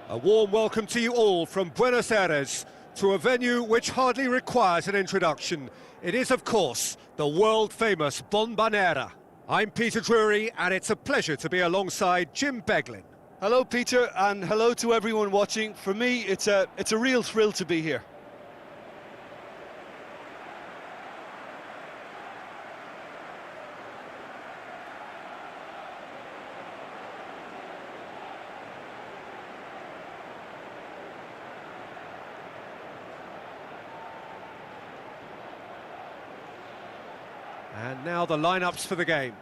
A warm welcome to you all from Buenos Aires to a venue which hardly requires an introduction. It is, of course, the world-famous Bombonera. I'm Peter Drury, and it's a pleasure to be alongside Jim Beglin. Hello, Peter, and hello to everyone watching. For me, it's a real thrill to be here. And now the lineups for the game.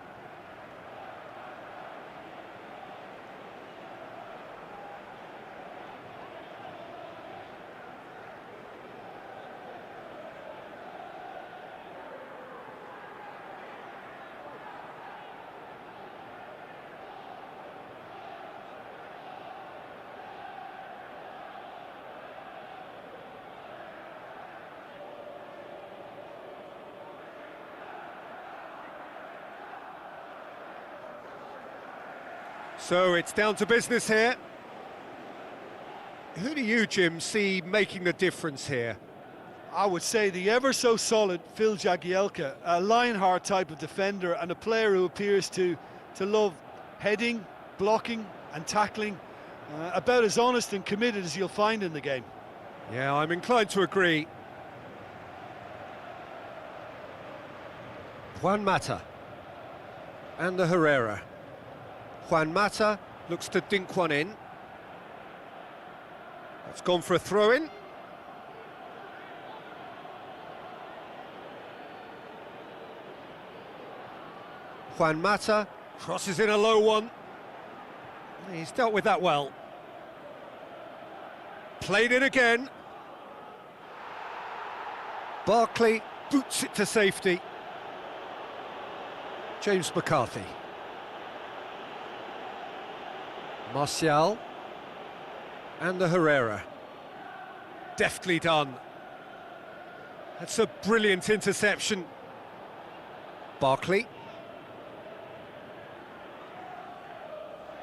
So it's down to business here. Who do you, Jim, see making the difference here? I would say the ever-so-solid Phil Jagielka, a Lionheart type of defender and a player who appears to love heading, blocking and tackling. About as honest and committed as you'll find in the game. Yeah, I'm inclined to agree. Juan Mata and the Herrera. Juan Mata looks to dink one in. That's gone for a throw-in. Juan Mata crosses in a low one. He's dealt with that well. Played it again. Barkley boots it to safety. James McCarthy. Martial and the Herrera. Deftly done. That's a brilliant interception. Barkley.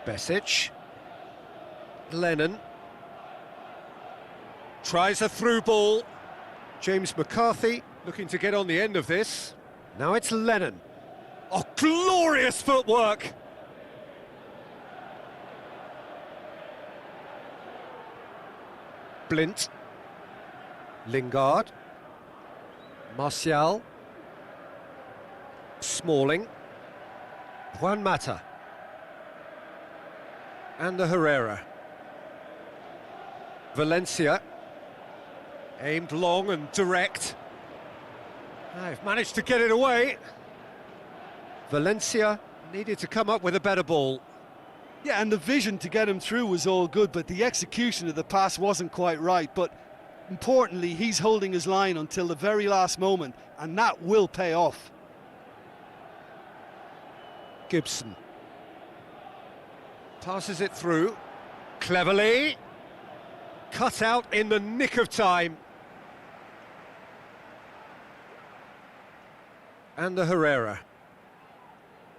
Besic. Lennon. Tries a through ball. James McCarthy looking to get on the end of this. Now it's Lennon. Oh, glorious footwork! Blint, Lingard, Martial, Smalling, Juan Mata, and the Herrera. Valencia, aimed long and direct. They've managed to get it away. Valencia needed to come up with a better ball. Yeah, and the vision to get him through was all good, but the execution of the pass wasn't quite right. But importantly, he's holding his line until the very last moment, and that will pay off. Gibson passes it through cleverly, cut out in the nick of time. And the Herrera.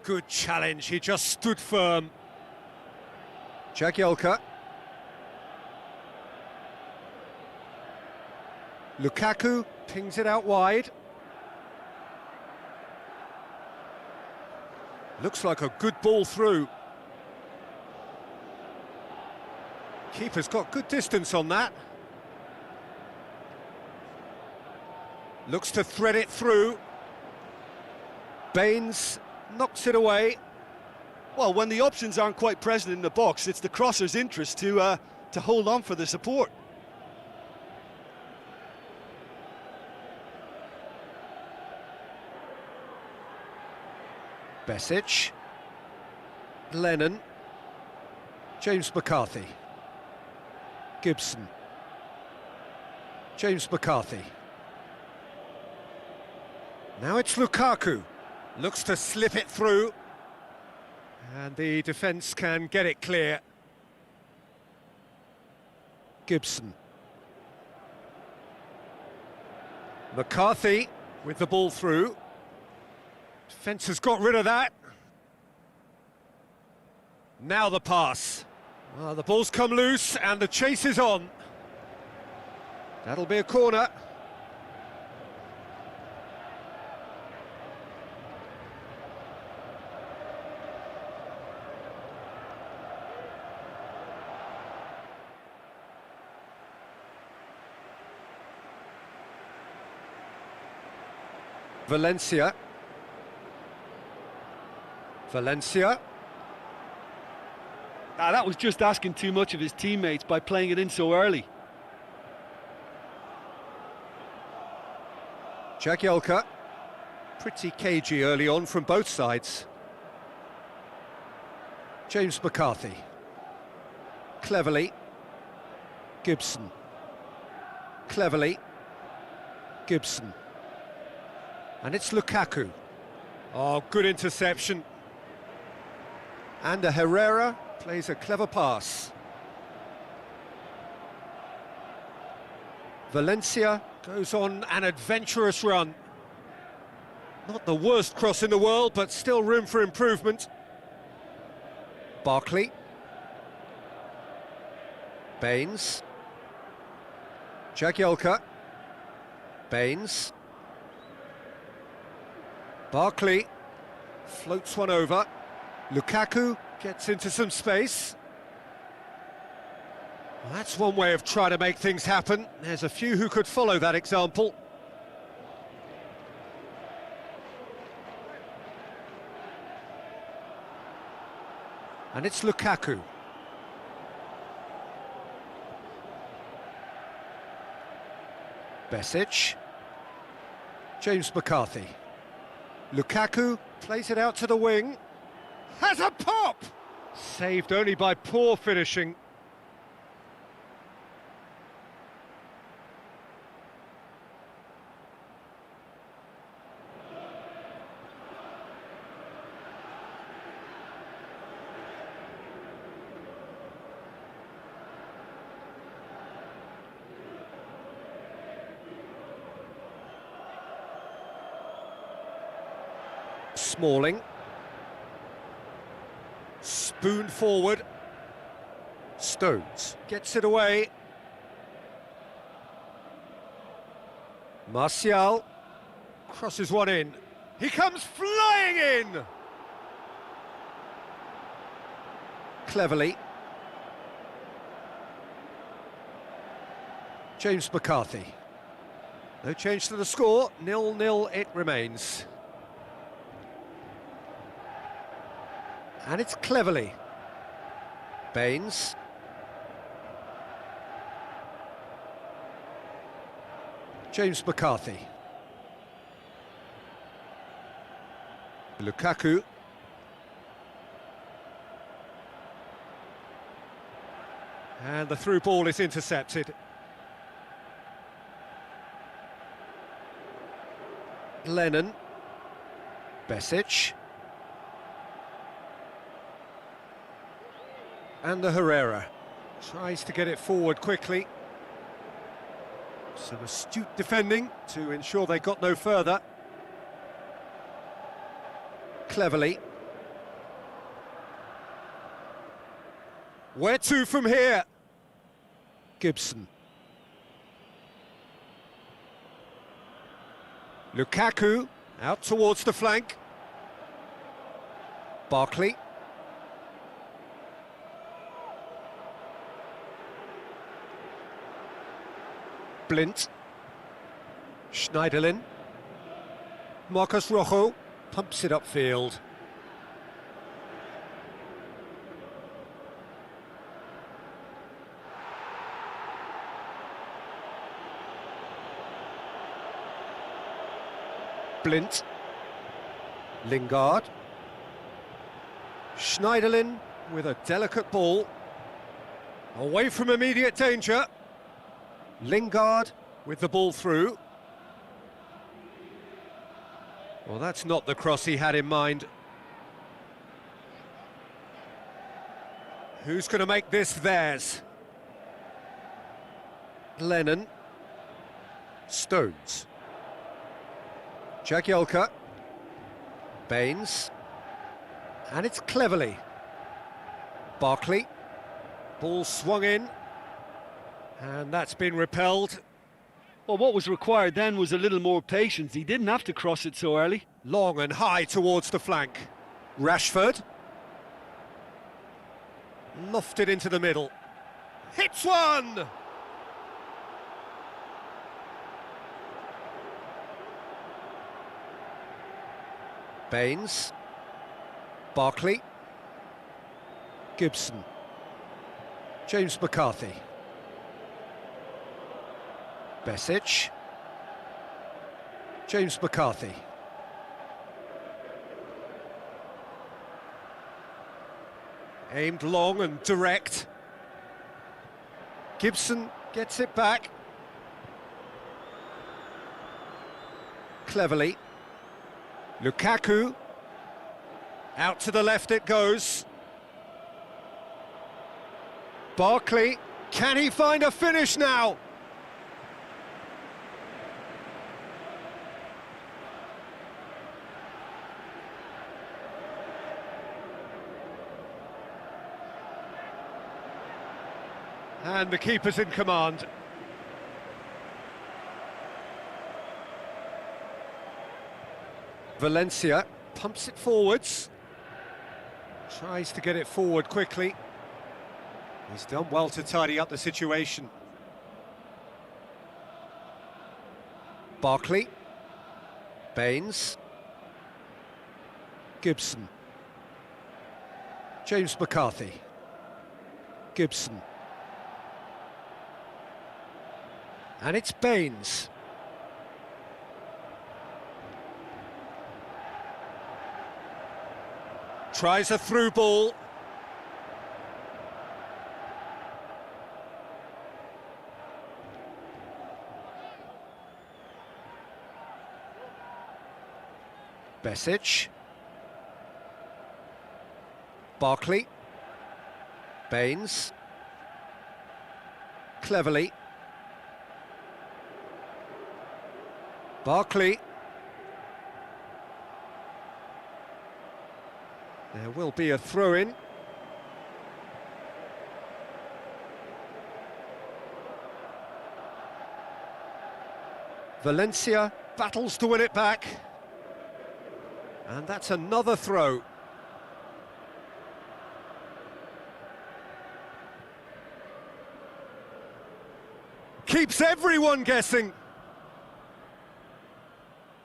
Good challenge, he just stood firm. Jagielka. Lukaku pings it out wide. Looks like a good ball through. Keeper's got good distance on that. Looks to thread it through. Baines knocks it away. Well, when the options aren't quite present in the box, it's the crosser's interest to hold on for the support. Besic, Lennon, James McCarthy, Gibson, James McCarthy. Now it's Lukaku, looks to slip it through. And the defence can get it clear. Gibson. McCarthy with the ball through. Defence has got rid of that. Now the pass. Well, the ball's come loose and the chase is on. That'll be a corner. Valencia. That was just asking too much of his teammates by playing it in so early. Jagielka, pretty cagey early on from both sides. James McCarthy. Cleverly. Gibson. Cleverly. Gibson. And it's Lukaku. Oh, good interception. And Herrera plays a clever pass. Valencia goes on an adventurous run. Not the worst cross in the world, but still room for improvement. Barkley. Baines. Jagielka. Baines. Barkley floats one over. Lukaku gets into some space. Well, that's one way of trying to make things happen. There's a few who could follow that example. And it's Lukaku. Besic. James McCarthy. Lukaku plays it out to the wing. Has a pop! Saved only by poor finishing. Smalling. Spoon forward. Stones gets it away. Martial crosses one in. He comes flying in! Cleverly. James McCarthy. No change to the score, 0-0 it remains. And it's Cleverly. Baines. James McCarthy. Lukaku. And the through ball is intercepted. Lennon. Besic. And the Herrera tries to get it forward quickly. Some astute defending to ensure they got no further. Cleverly. Where to from here? Gibson. Lukaku out towards the flank. Barkley. Blint. Schneiderlin. Marcus Rojo pumps it upfield. Blint. Lingard. Schneiderlin with a delicate ball. Away from immediate danger. Lingard with the ball through. Well, that's not the cross he had in mind. Who's going to make this theirs? Lennon. Stones. Jagielka. Baines. And it's Cleverly. Barkley. Ball swung in, and that's been repelled. Well, what was required then was a little more patience. He didn't have to cross it so early. Long and high towards the flank. Rashford. Lofted into the middle. Hits one! Baines. Barkley. Gibson. James McCarthy. Besic. James McCarthy. Aimed long and direct. Gibson gets it back. Cleverly. Lukaku. Out to the left it goes. Barkley. Can he find a finish now? And the keeper's in command. Valencia pumps it forwards. Tries to get it forward quickly. He's done well to tidy up the situation. Barkley. Baines. Gibson. James McCarthy. Gibson. And it's Baines. Tries a through ball. Besic. Barkley. Baines. Cleverly. Barkley. There will be a throw-in. Valencia battles to win it back. And that's another throw. Keeps everyone guessing.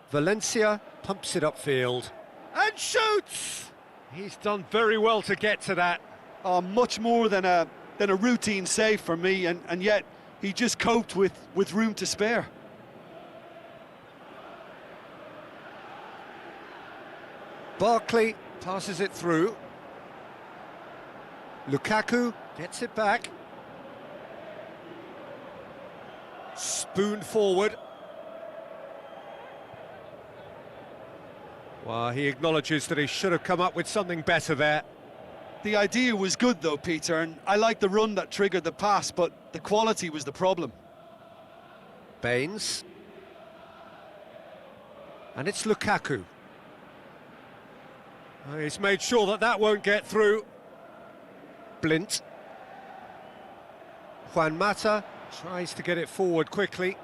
Valencia pumps it upfield and shoots! He's done very well to get to that. Oh, much more than a routine save for me, and yet he just coped with room to spare. Barkley passes it through. Lukaku gets it back. Spoon forward. Well, he acknowledges that he should have come up with something better there. The idea was good though, Peter, and I like the run that triggered the pass, but the quality was the problem. Baines. And it's Lukaku. He's made sure that that won't get through. Blint. Juan Mata tries to get it forward quickly.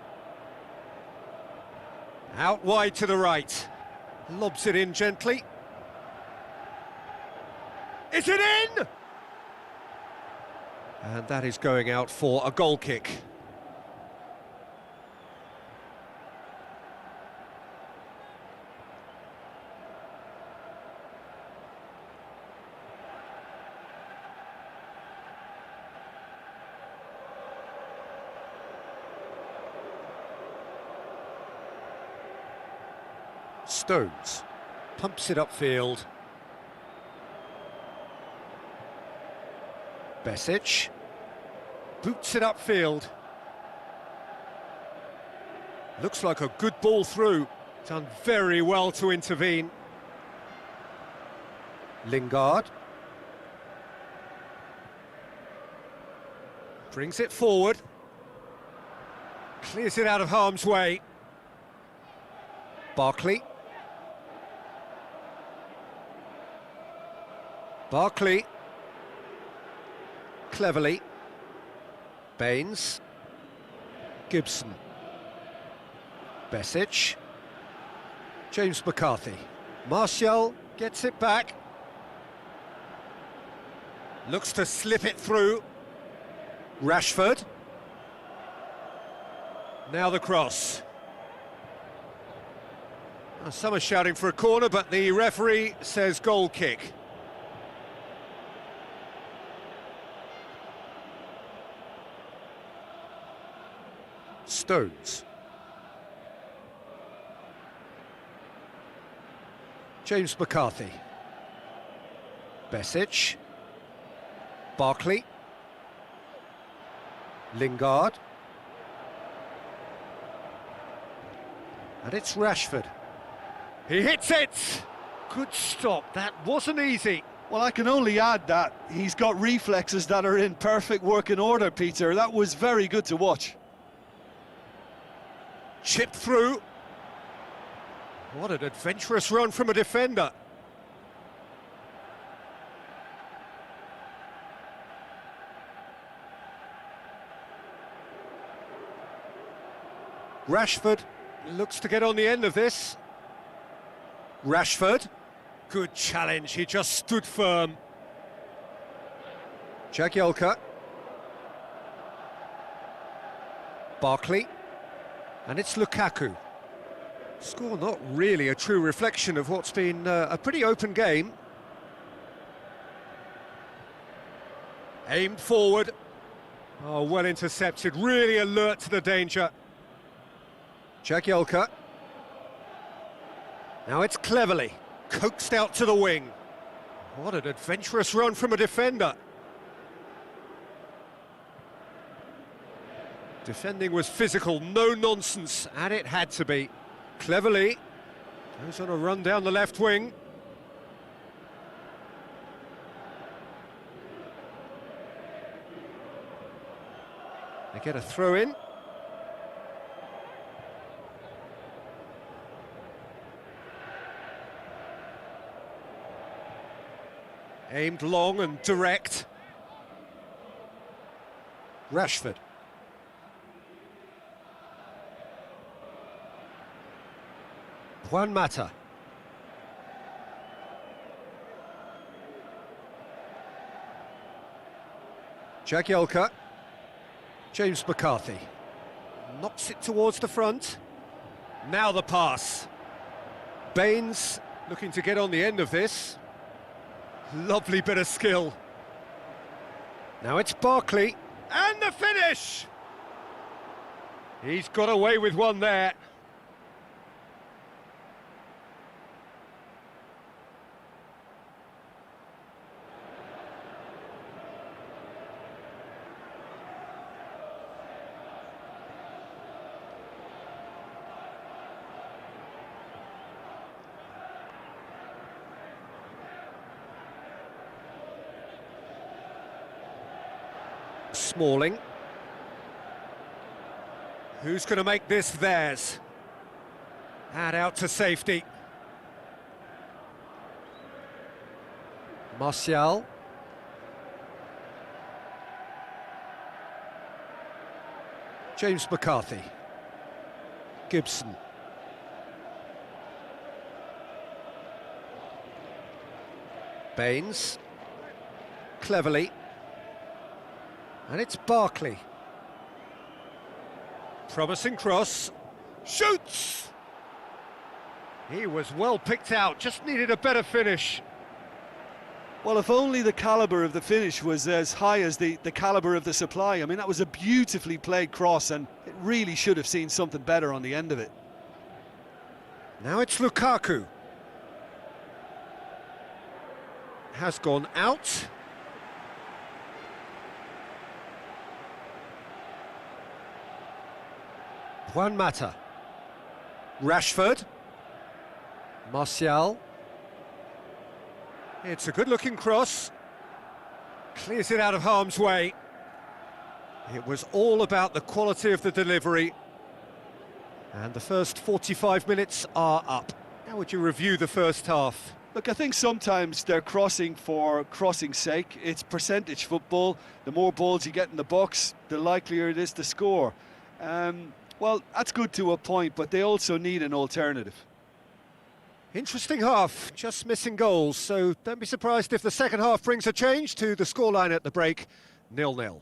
Out wide to the right. Lobs it in gently. Is it in? And that is going out for a goal kick. Stones pumps it upfield. Besic boots it upfield. Looks like a good ball through. Done very well to intervene. Lingard brings it forward. Clears it out of harm's way. Barkley. Barkley. cleverly. Baines. Gibson. Besic. James McCarthy. Martial gets it back. Looks to slip it through. Rashford. Now the cross. Some are shouting for a corner, but the referee says goal kick. Stones. James McCarthy. Besic. Barkley. Lingard. And it's Rashford. He hits it! Good stop, that wasn't easy. Well, I can only add that he's got reflexes that are in perfect working order, Peter. That was very good to watch. Chipped through. What an adventurous run from a defender. Rashford looks to get on the end of this. Rashford. Good challenge, he just stood firm. Jagielka. Barkley. And it's Lukaku. Score not really a true reflection of what's been a pretty open game. Aimed forward. Oh, well intercepted, really alert to the danger. Jagielka. Now it's cleverly coaxed out to the wing. What an adventurous run from a defender. Defending was physical, no nonsense, and it had to be. Cleverly goes on a run down the left wing. They get a throw in. Aimed long and direct. Rashford. Juan Mata. Jagielka. James McCarthy. Knocks it towards the front. Now the pass. Baines looking to get on the end of this. Lovely bit of skill. Now it's Barkley. And the finish! He's got away with one there. Smalling. Who's going to make this theirs? And out to safety. Martial. James McCarthy. Gibson. Baines. Cleverly. And it's Barkley. Promising cross. Shoots! He was well picked out, just needed a better finish. Well, if only the calibre of the finish was as high as the calibre of the supply. I mean, that was a beautifully played cross, and it really should have seen something better on the end of it. Now it's Lukaku. Has gone out. Juan Mata. Rashford. Martial. It's a good-looking cross. Clears it out of harm's way. It was all about the quality of the delivery. And the first 45 minutes are up. How would you review the first half? Look, I think sometimes they're crossing for crossing's sake. It's percentage football. The more balls you get in the box, the likelier it is to score. Well, that's good to a point, but they also need an alternative. Interesting half, just missing goals, so don't be surprised if the second half brings a change to the scoreline at the break, 0-0.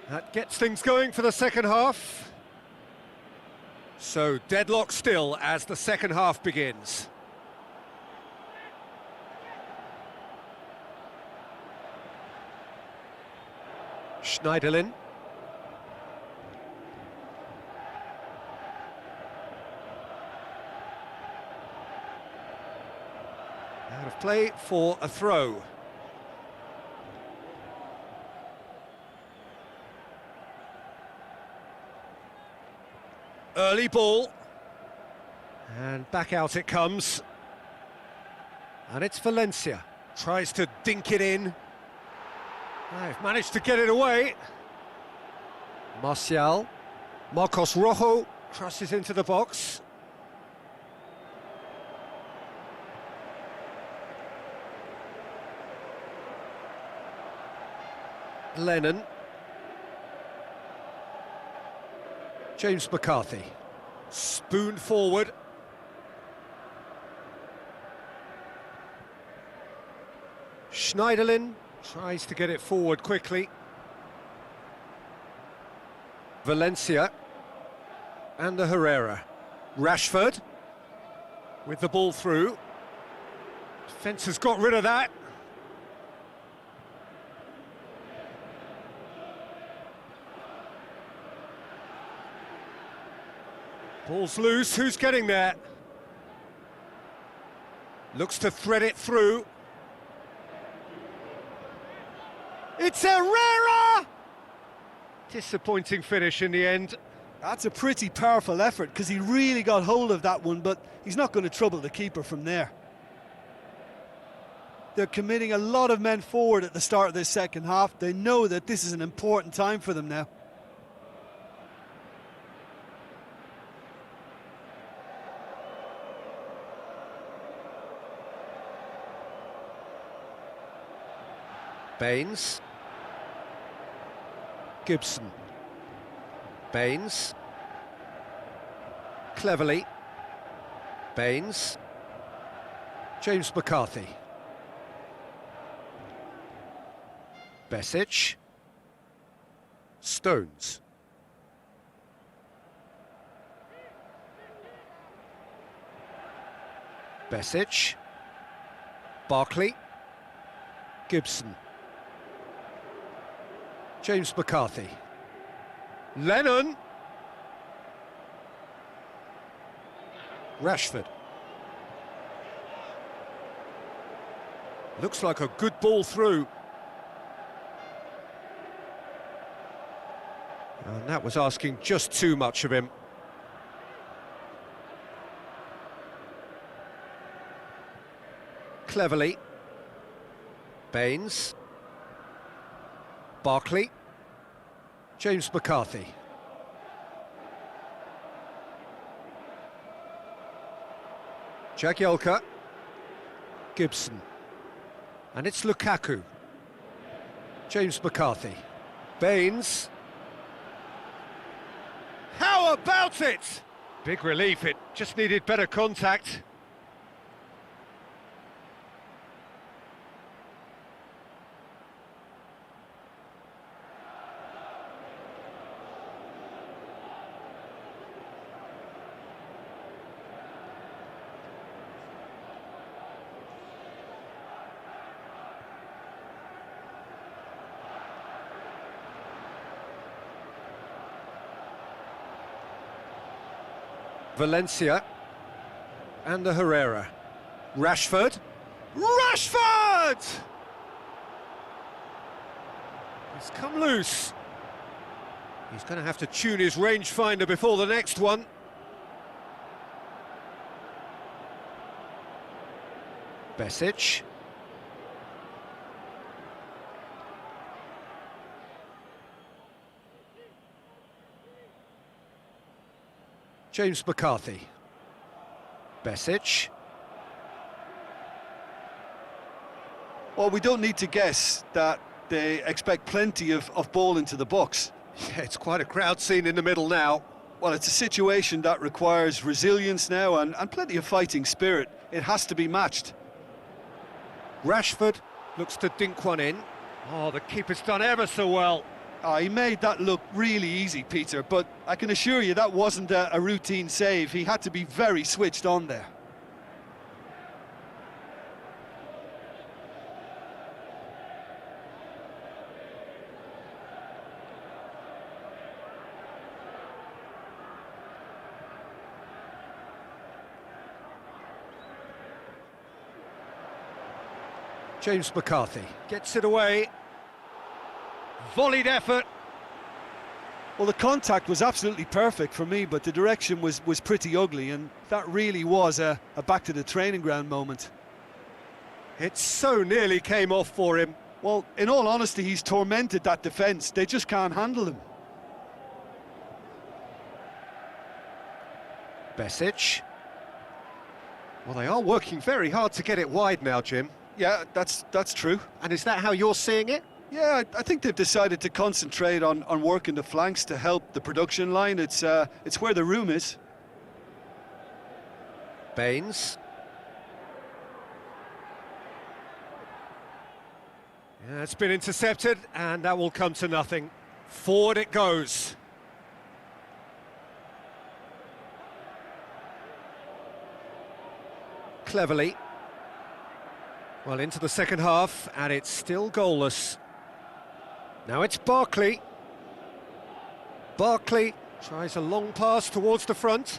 That gets things going for the second half. So deadlock still as the second half begins. Schneiderlin. Out of play for a throw. Early ball, and back out it comes, and it's Valencia, tries to dink it in, they've managed to get it away. Martial, Marcos Rojo crosses into the box. Lennon. James McCarthy, spoon forward. Schneiderlin Tries to get it forward quickly. Valencia and the Herrera. Rashford with the ball through. Defence has got rid of that. Ball's loose, who's getting there? Looks to thread it through. It's Herrera! Disappointing finish in the end. That's a pretty powerful effort because he really got hold of that one, but he's not going to trouble the keeper from there. They're committing a lot of men forward at the start of this second half. They know that this is an important time for them now. Baines. Gibson. Baines. Cleverly. Baines. James McCarthy. Besic. Stones. Besic. Barkley. Gibson. James McCarthy. Lennon. Rashford. Looks like a good ball through. And that was asking just too much of him. Cleverly. Baines. Barkley. James McCarthy. Jagielka. Gibson. And it's Lukaku. James McCarthy. Baines. How about it? Big relief, it just needed better contact. Valencia and the Herrera. Rashford. Rashford! He's come loose. He's going to have to tune his rangefinder before the next one. Besic. James McCarthy. Besic. Well, we don't need to guess that they expect plenty of ball into the box. Yeah, it's quite a crowd scene in the middle now. Well, it's a situation that requires resilience now and plenty of fighting spirit. It has to be matched. Rashford looks to dink one in. Oh, the keeper's done ever so well. He made that look really easy, Peter, but I can assure you that wasn't a routine save. He had to be very switched on there. James McCarthy gets it away. Volleyed effort. Well, the contact was absolutely perfect for me, but the direction was pretty ugly, and that really was a back to the training ground moment. It so nearly came off for him. Well, in all honesty, he's tormented that defence. They just can't handle him. Besic. Well, they are working very hard to get it wide now, Jim. Yeah, that's true. And is that how you're seeing it? Yeah, I think they've decided to concentrate on working the flanks to help the production line. It's where the room is. Baines. Yeah, it's been intercepted, and that will come to nothing. Forward it goes. Cleverly. Well, into the second half, and it's still goalless. Now it's Barkley. Barkley tries a long pass towards the front.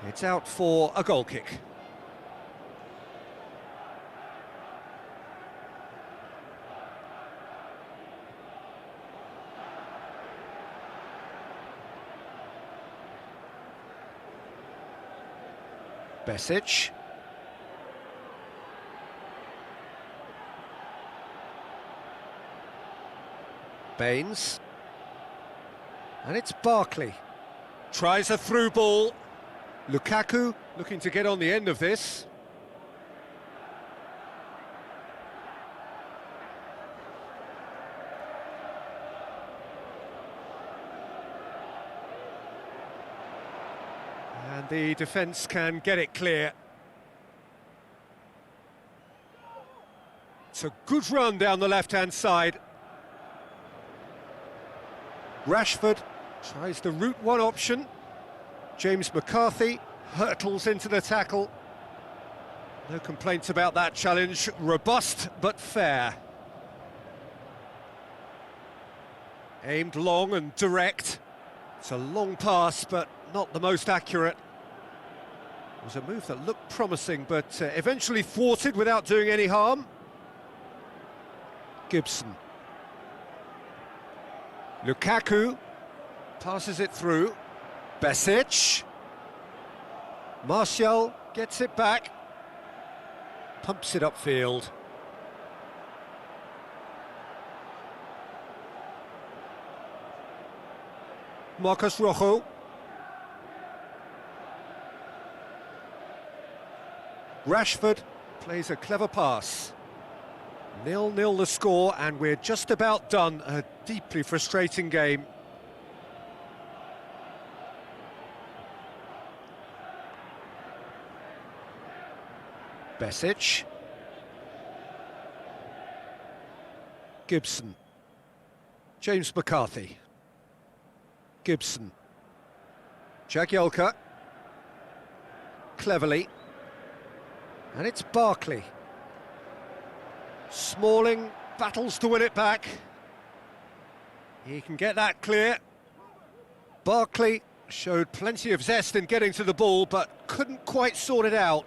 It's out for a goal kick. Besic. Baines. And it's Barkley. Tries a through ball. Lukaku looking to get on the end of this. And the defence can get it clear. It's a good run down the left-hand side. Rashford tries the route one option. James McCarthy hurtles into the tackle. No complaints about that challenge. Robust but fair. Aimed long and direct. It's a long pass, but not the most accurate. It was a move that looked promising, but eventually thwarted without doing any harm. Gibson. Lukaku passes it through. Besic. Martial gets it back. Pumps it upfield. Marcos Rojo. Rashford plays a clever pass. 0-0 the score, and we're just about done. A deeply frustrating game. Besic. Gibson. James McCarthy. Gibson. Jagielka. Cleverly. And it's Barkley. Smalling battles to win it back. He can get that clear. Barkley showed plenty of zest in getting to the ball, but couldn't quite sort it out.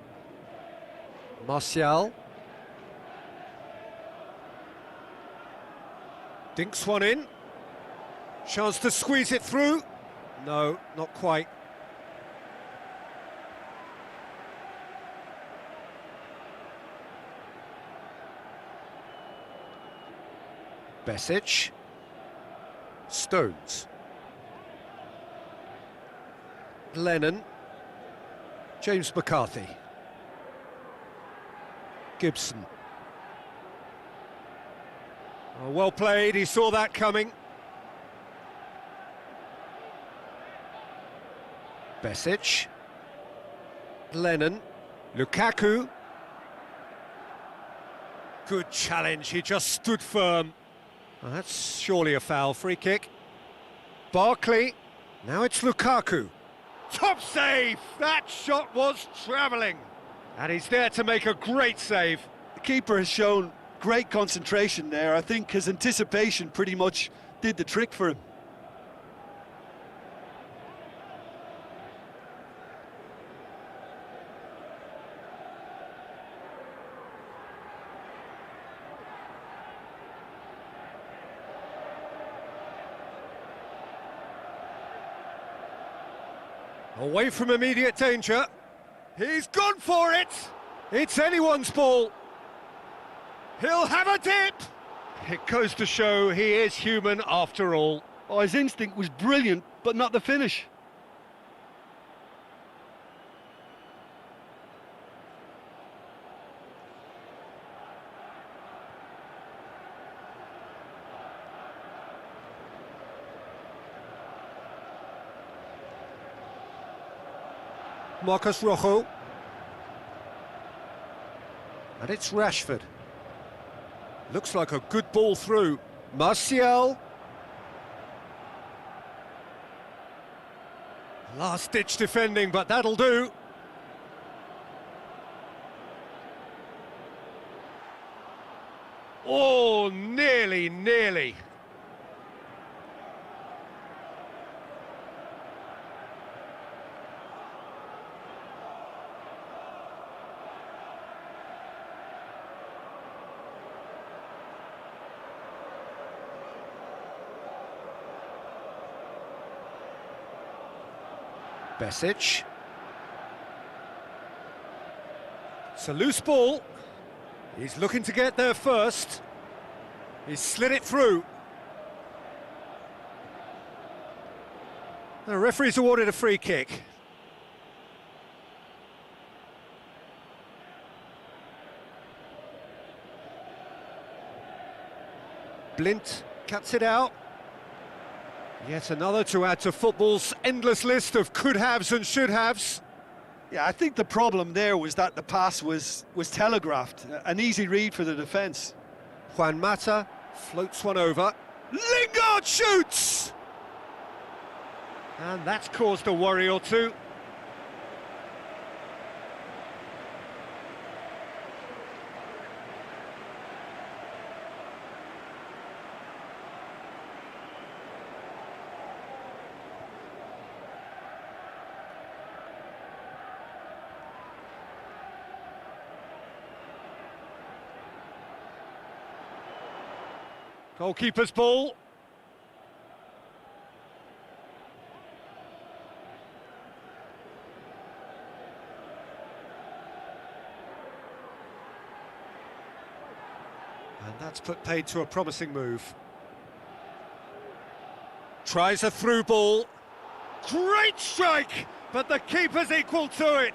Martial. Dinks one in. Chance to squeeze it through. No, not quite. Besic. Stones. Lennon. James McCarthy. Gibson. Oh, well played, he saw that coming. Besic. Lennon. Lukaku. Good challenge, he just stood firm. Oh, that's surely a foul. Free kick. Barkley. Now it's Lukaku. Top save! That shot was travelling. And he's there to make a great save. The keeper has shown great concentration there. I think his anticipation pretty much did the trick for him. Away from immediate danger. He's gone for it! It's anyone's ball. He'll have a dip! It goes to show he is human after all. Oh, his instinct was brilliant, but not the finish. Marcos Rojo. And it's Rashford. Looks like a good ball through. Martial. Last-ditch defending, but that'll do. Oh, nearly. Besic. It's a loose ball. He's looking to get there first. He's slid it through. The referee's awarded a free kick. Blint cuts it out. Yet another to add to football's endless list of could-haves and should-haves. Yeah, I think the problem there was that the pass was telegraphed. An easy read for the defence. Juan Mata floats one over. Lingard shoots! And that's caused a worry or two. Goalkeeper's ball. And that's put paid to a promising move. Tries a through ball. Great strike, but the keeper's equal to it.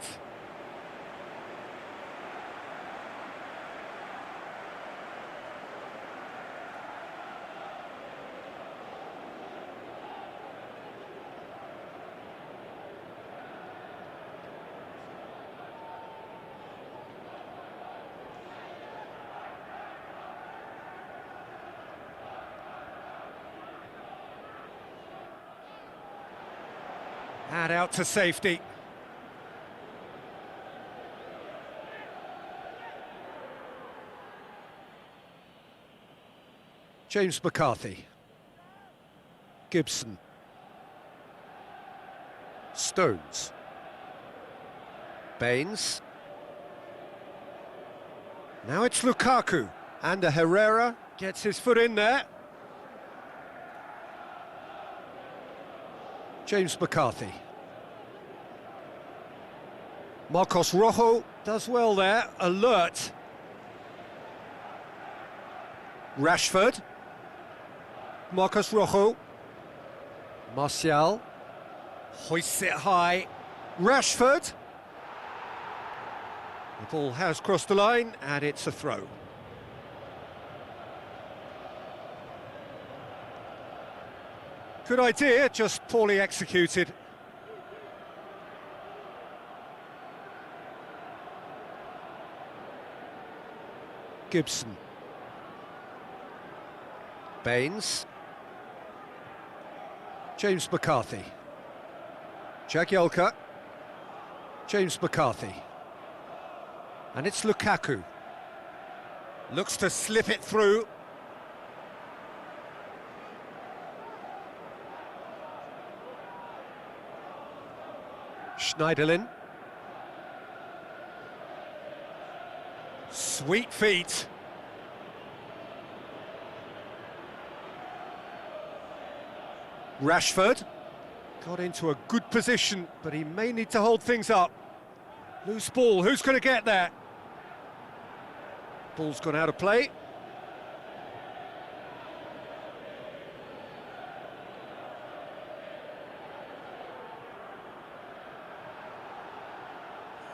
And out to safety. James McCarthy. Gibson. Stones. Baines. Now it's Lukaku. And Herrera gets his foot in there. James McCarthy. Marcos Rojo does well there, alert. Rashford. Marcos Rojo. Martial. Hoists it high. Rashford. The ball has crossed the line and it's a throw. Good idea, just poorly executed. Gibson. Baines. James McCarthy. Jagielka. James McCarthy. And it's Lukaku. Looks to slip it through. Schneiderlin. Sweet feet. Rashford got into a good position, but he may need to hold things up. Loose ball, who's going to get that? Ball's gone out of play.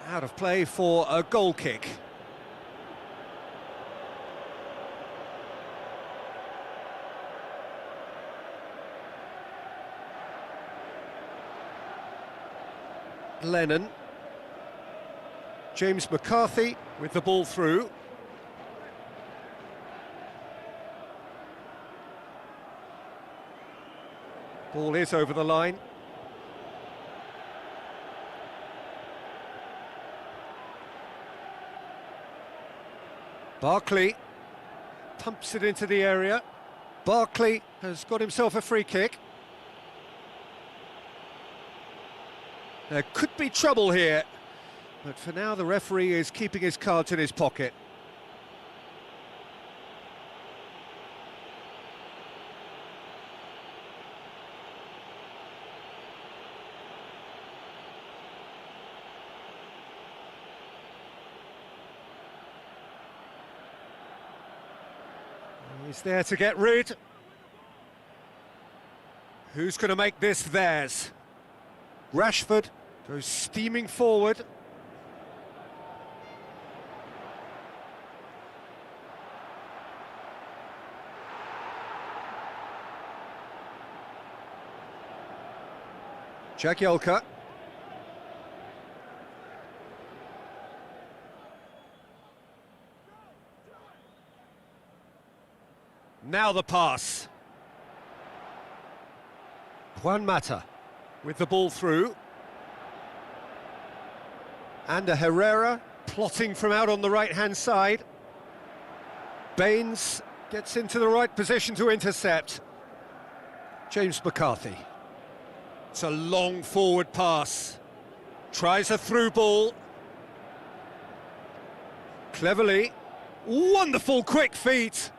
Out of play for a goal kick. Lennon. James McCarthy with the ball through. Ball is over the line. Barkley pumps it into the area. Barkley has got himself a free kick. There could be trouble here, but for now the referee is keeping his cards in his pocket. He's there to get rid. Who's going to make this theirs? Rashford goes steaming forward. Jagielka. Now the pass. Juan Mata with the ball through. And Herrera plotting from out on the right-hand side. Baines gets into the right position to intercept. James McCarthy. It's a long forward pass. Tries a through ball. Cleverly. Wonderful quick feet.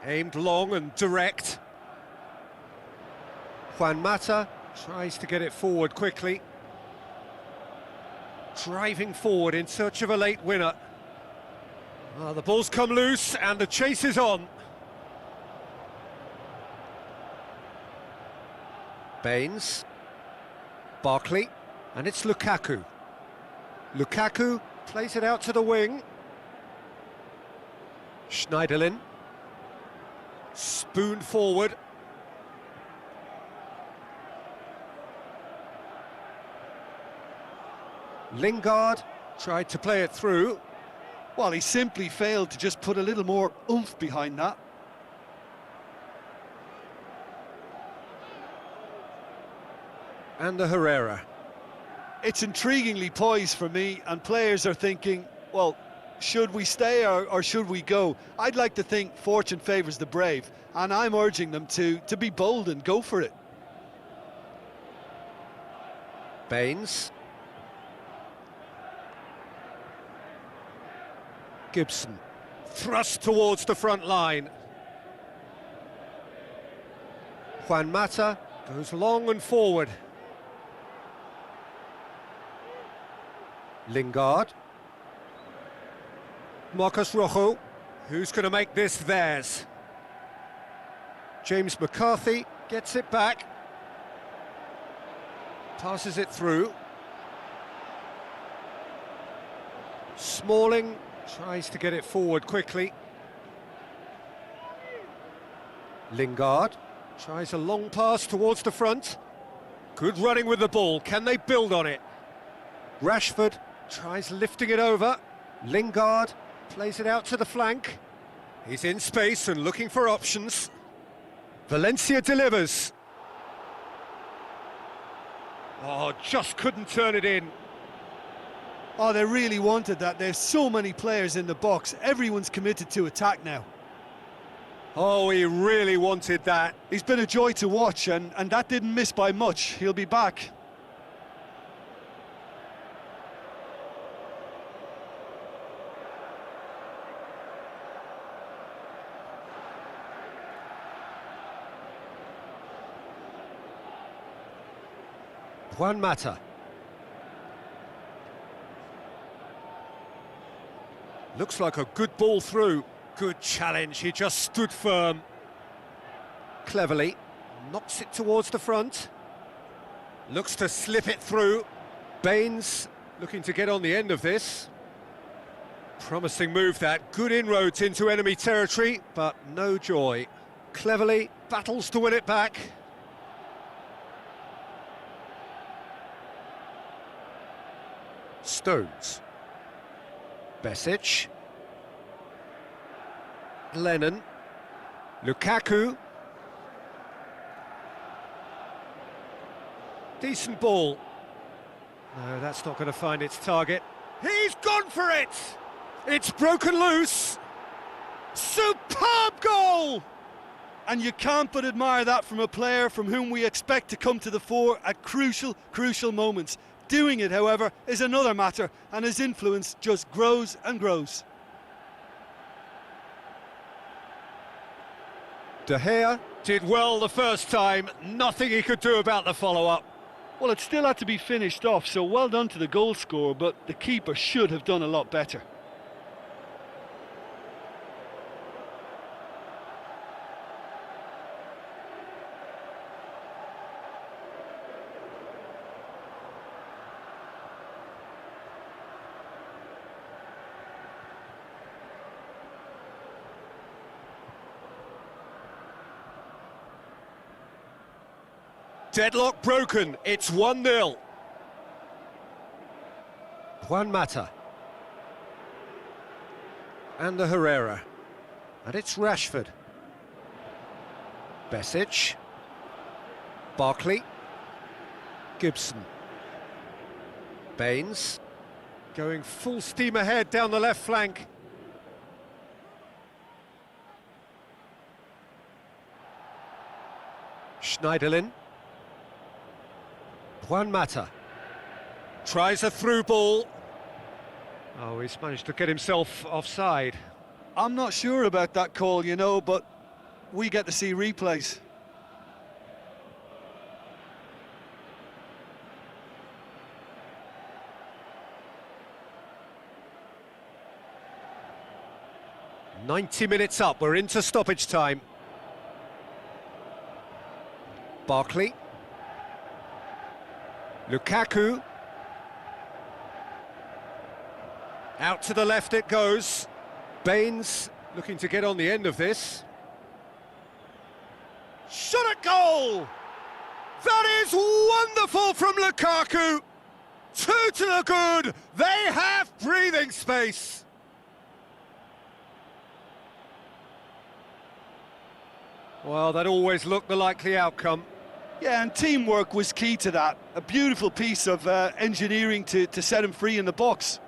Aimed long and direct. Juan Mata tries to get it forward quickly. Driving forward in search of a late winner. The ball's come loose and the chase is on. Baines. Barkley. And it's Lukaku. Lukaku plays it out to the wing. Schneiderlin. Spoon forward. Lingard tried to play it through. Well, he simply failed to just put a little more oomph behind that. And the Herrera. It's intriguingly poised for me, and players are thinking, well, should we stay or should we go? I'd like to think fortune favours the brave, and I'm urging them to be bold and go for it. Baines. Gibson. Thrust towards the front line. Juan Mata goes long and forward. Lingard. Marcus Rojo. Who's going to make this theirs? James McCarthy gets it back. Passes it through. Smalling tries to get it forward quickly. Lingard tries a long pass towards the front. Good running with the ball. Can they build on it? Rashford tries lifting it over. Lingard plays it out to the flank. He's in space and looking for options. Valencia delivers. Oh, just couldn't turn it in. Oh, they really wanted that. There's so many players in the box. Everyone's committed to attack now. Oh, he really wanted that. He's been a joy to watch, and that didn't miss by much. He'll be back. Juan Mata. Looks like a good ball through. Good challenge, he just stood firm. Cleverly, knocks it towards the front. Looks to slip it through. Baines looking to get on the end of this. Promising move that, good inroads into enemy territory, but no joy. Cleverly battles to win it back. Stones. Besic. Lennon. Lukaku. Decent ball. No, that's not going to find its target. He's gone for it! It's broken loose. Superb goal! And you can't but admire that from a player from whom we expect to come to the fore at crucial, crucial moments. Doing it, however, is another matter, and his influence just grows and grows. De Gea did well the first time, nothing he could do about the follow-up. Well, it still had to be finished off, so well done to the goal scorer, but the keeper should have done a lot better. Deadlock broken, it's 1-0. Juan Mata. And the Herrera. And it's Rashford. Besic. Barkley. Gibson. Baines. Going full steam ahead down the left flank. Schneiderlin. Juan Mata tries a through ball. Oh, he's managed to get himself offside. I'm not sure about that call, you know, but we get to see replays. "90 minutes up, we're into stoppage time. Barkley. Lukaku. Out to the left it goes. Baines looking to get on the end of this. Shot at goal! That is wonderful from Lukaku! 2 to the good! They have breathing space! Well, that always looked the likely outcome. Yeah, and teamwork was key to that. A beautiful piece of engineering to set him free in the box.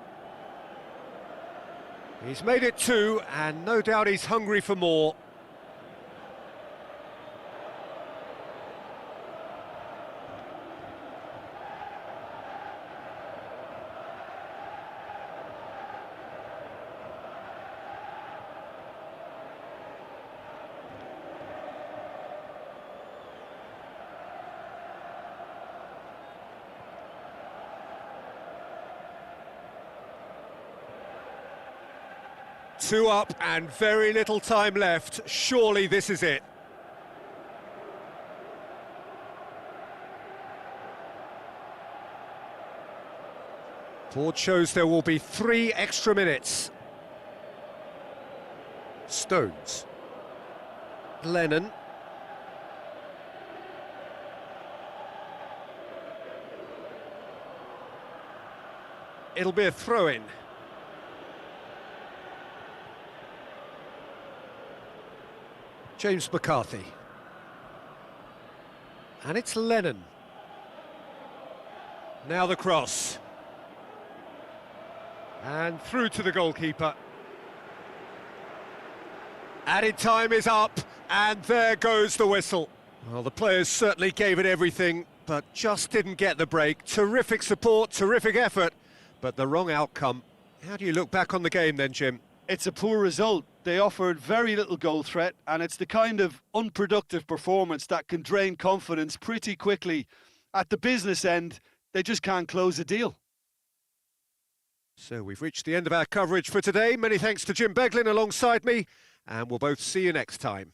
He's made it 2, and no doubt he's hungry for more. Two up and very little time left. Surely this is it. Board shows there will be 3 extra minutes. Stones. Lennon. It'll be a throw-in. James McCarthy. And it's Lennon. Now the cross. And through to the goalkeeper. Added time is up, and there goes the whistle. Well, the players certainly gave it everything, but just didn't get the break. Terrific support, terrific effort, but the wrong outcome. How do you look back on the game then, Jim? It's a poor result. They offered very little goal threat, and it's the kind of unproductive performance that can drain confidence pretty quickly. At the business end, they just can't close a deal. So we've reached the end of our coverage for today. Many thanks to Jim Beglin alongside me, and we'll both see you next time.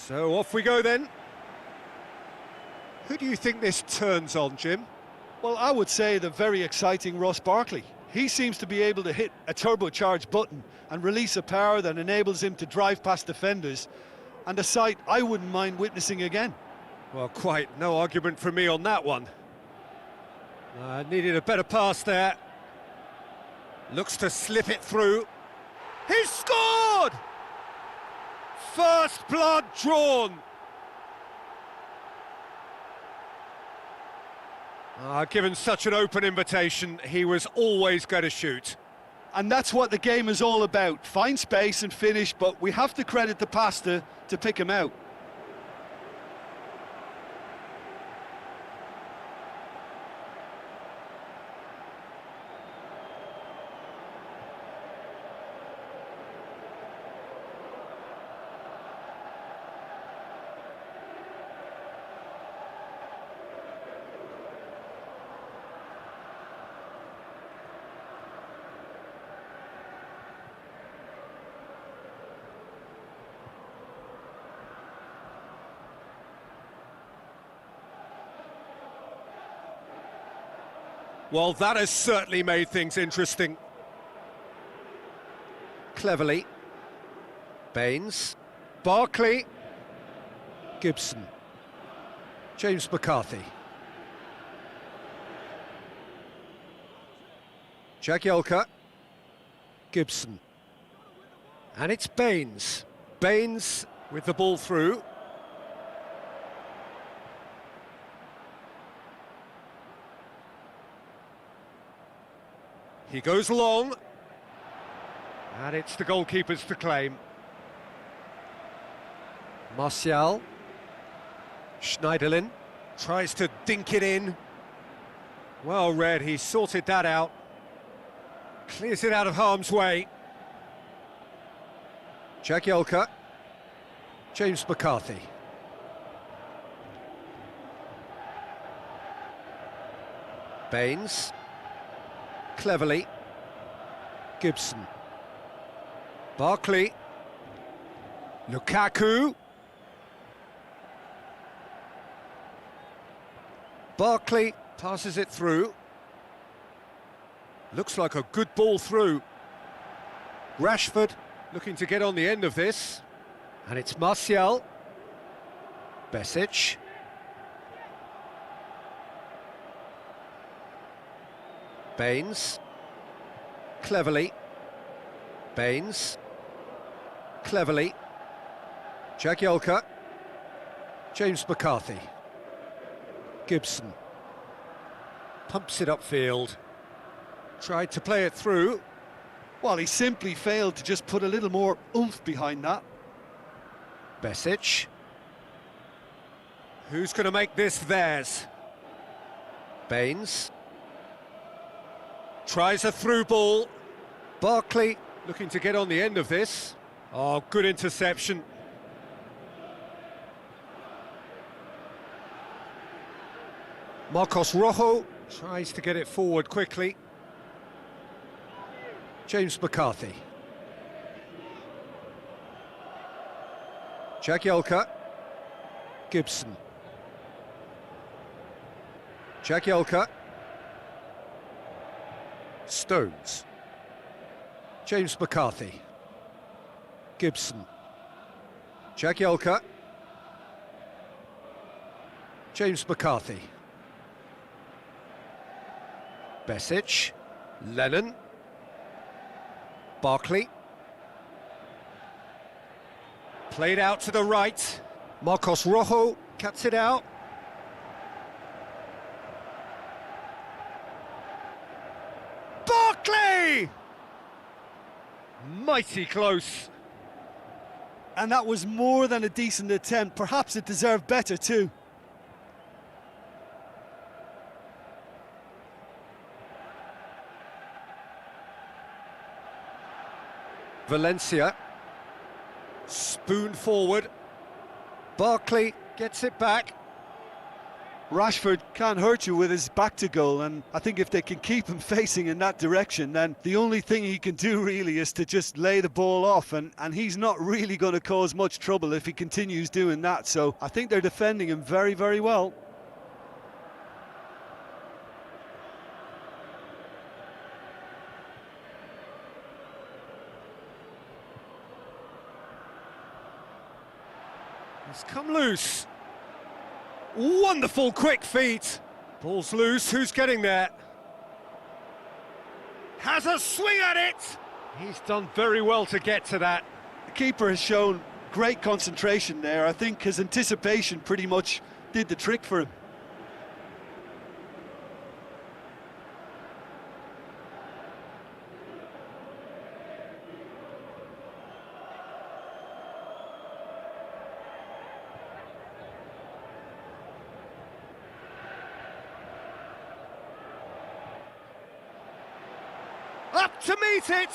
So off we go then. Who do you think this turns on, Jim? Well, I would say the very exciting Ross Barkley. He seems to be able to hit a turbocharged button and release a power that enables him to drive past defenders, and a sight I wouldn't mind witnessing again. Well, quite no argument from me on that one. Needed a better pass there. Looks to slip it through. He's scored! First blood drawn. Given such an open invitation, he was always going to shoot. And that's what the game is all about. Find space and finish, but we have to credit the passer to pick him out. Well, that has certainly made things interesting. Cleverly. Baines. Barkley. Gibson. James McCarthy. Jagielka. Gibson. And it's Baines. Baines with the ball through. He goes long, and it's the goalkeepers to claim. Martial. Schneiderlin tries to dink it in. Well read, he sorted that out. Clears it out of harm's way. Jagielka. James McCarthy. Baines. Cleverly. Gibson. Barkley. Lukaku. Barkley passes it through. Looks like a good ball through. Rashford looking to get on the end of this. And it's Martial. Besic. Baines. Cleverly. Baines. Cleverly. Jagielka. James McCarthy. Gibson. Pumps it upfield. Tried to play it through. Well, he simply failed to just put a little more oomph behind that. Besic. Who's going to make this theirs? Baines. Tries a through ball. Barkley looking to get on the end of this. Oh, good interception. Marcos Rojo tries to get it forward quickly. James McCarthy. Jagielka. Gibson. Jagielka. Stones. James McCarthy. Gibson. Jagielka. James McCarthy. Besic. Lennon. Barkley. Played out to the right. Marcos Rojo cuts it out. Barkley! Mighty close. And that was more than a decent attempt. Perhaps it deserved better too. Valencia. Spoon forward. Barkley gets it back. Rashford can't hurt you with his back to goal, and I think if they can keep him facing in that direction, then the only thing he can do really is to just lay the ball off, and he's not really going to cause much trouble if he continues doing that. So I think they're defending him very, very well. It's come loose. Wonderful quick feet. Ball's loose, who's getting there? Has a swing at it! He's done very well to get to that. The keeper has shown great concentration there. I think his anticipation pretty much did the trick for him. Up to meet it,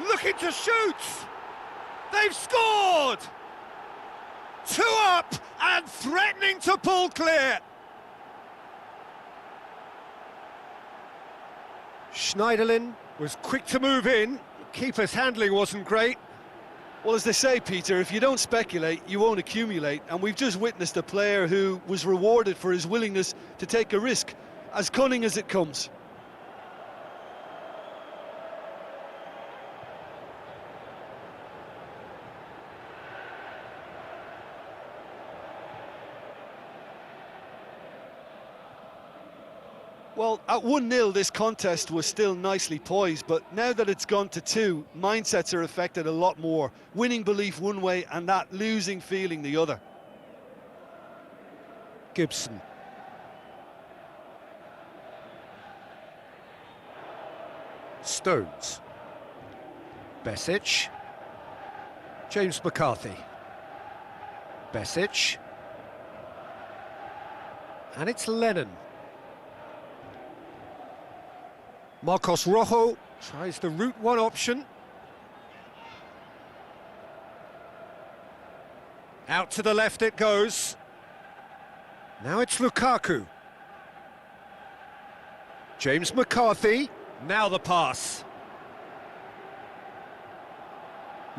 looking to shoot. They've scored. 2 up and threatening to pull clear. Schneiderlin was quick to move in. Keeper's handling wasn't great. Well, as they say, Peter, if you don't speculate, you won't accumulate. And we've just witnessed a player who was rewarded for his willingness to take a risk, as cunning as it comes. Well, at 1-0, this contest was still nicely poised, but now that it's gone to 2, mindsets are affected a lot more. Winning belief one way and that losing feeling the other. Gibson. Stones. Besic. James McCarthy. Besic. And it's Lennon. Marcos Rojo tries the route one option. Out to the left it goes. Now it's Lukaku. James McCarthy. Now the pass.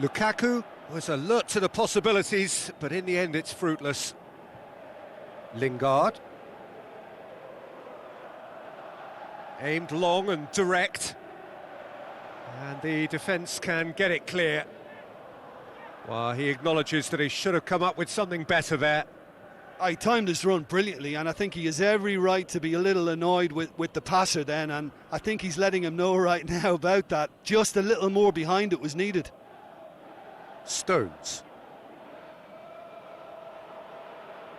Lukaku was alert to the possibilities, but in the end it's fruitless. Lingard. Aimed long and direct. And the defence can get it clear. Well, he acknowledges that he should have come up with something better there. He timed his run brilliantly, and I think he has every right to be a little annoyed with the passer then, and I think he's letting him know right now about that. Just a little more behind it was needed. Stones.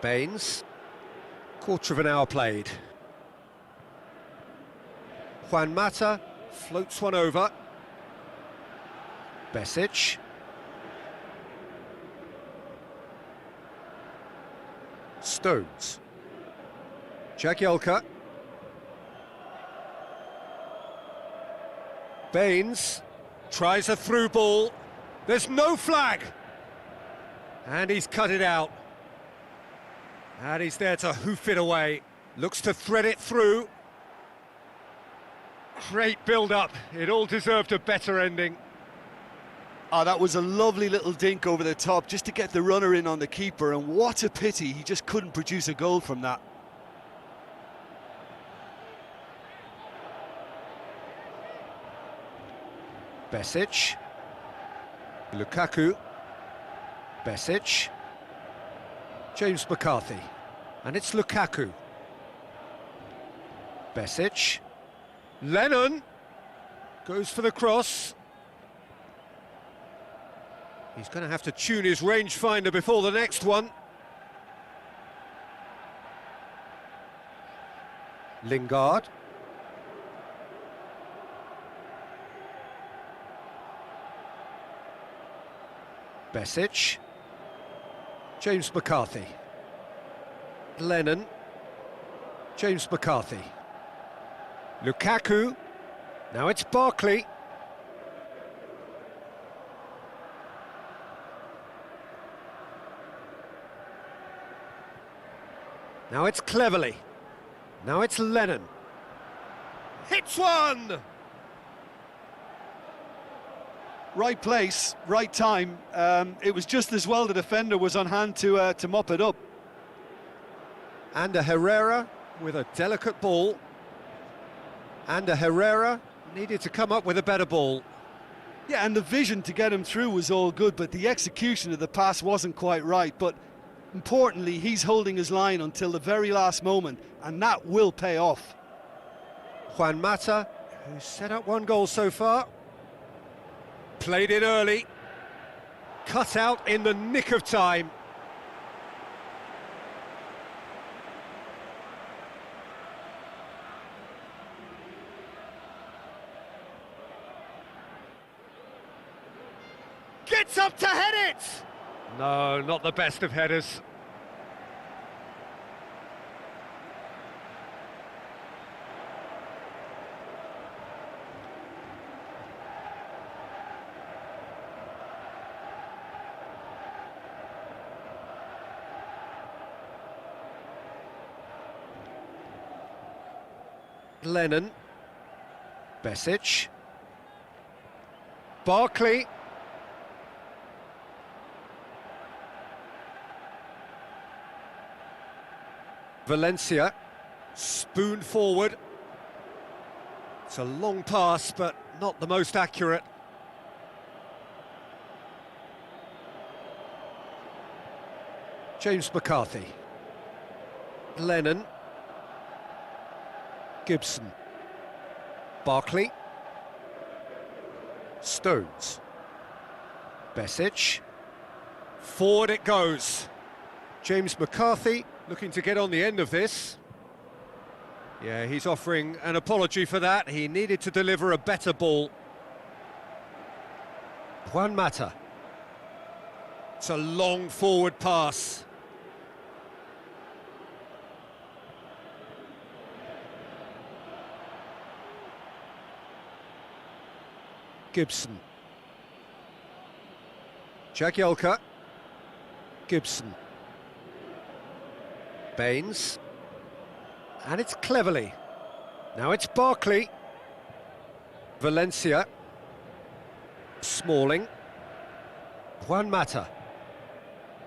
Baines. Quarter of an hour played. Juan Mata floats one over. Besic. Stones. Jagielka. Baines tries a through ball. There's no flag. And he's cut it out. And he's there to hoof it away. Looks to thread it through. Great build-up. It all deserved a better ending. Oh, that was a lovely little dink over the top just to get the runner in on the keeper, and what a pity he just couldn't produce a goal from that. Besic. Lukaku. Besic. James McCarthy. And it's Lukaku. Besic. Lennon goes for the cross. He's going to have to tune his rangefinder before the next one. Lingard. Besic. James McCarthy. Lennon. James McCarthy. Lukaku. Now it's Barkley. Now it's cleverly. Now it's Lennon. Hits one! Right place, right time. It was just as well the defender was on hand to mop it up. And a Herrera with a delicate ball. And a Herrera needed to come up with a better ball. Yeah, and the vision to get him through was all good, but the execution of the pass wasn't quite right. But importantly, he's holding his line until the very last moment, and that will pay off. Juan Mata, who's set up one goal so far. Played it early. Cut out in the nick of time. Gets up to head it! No, not the best of headers. Lennon. Besic. Barkley. Valencia, spoon forward. It's a long pass, but not the most accurate. James McCarthy. Lennon. Gibson. Barkley. Stones. Besic. Forward it goes. James McCarthy looking to get on the end of this. Yeah, he's offering an apology for that. He needed to deliver a better ball. Juan Mata. It's a long forward pass. Gibson. Jagielka. Gibson. Baines. And it's cleverly. Now it's Barkley. Valencia. Smalling. Juan Mata.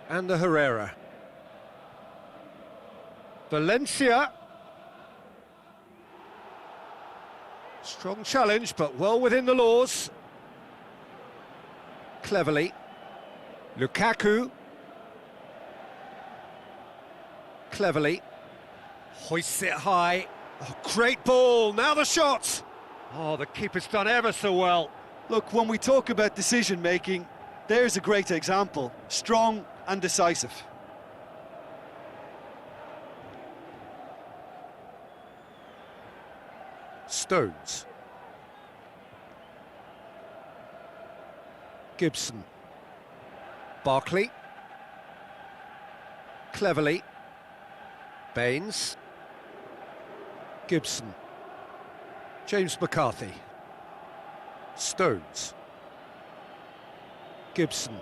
And the Herrera. Valencia. Strong challenge, but well within the laws. Cleverly. Lukaku. Cleverly. Hoists it high. Oh, great ball. Now the shot. Oh, the keeper's done ever so well. Look, when we talk about decision-making, there's a great example. Strong and decisive. Stones. Gibson. Barkley. Cleverly. Baines. Gibson. James McCarthy. Stones. Gibson.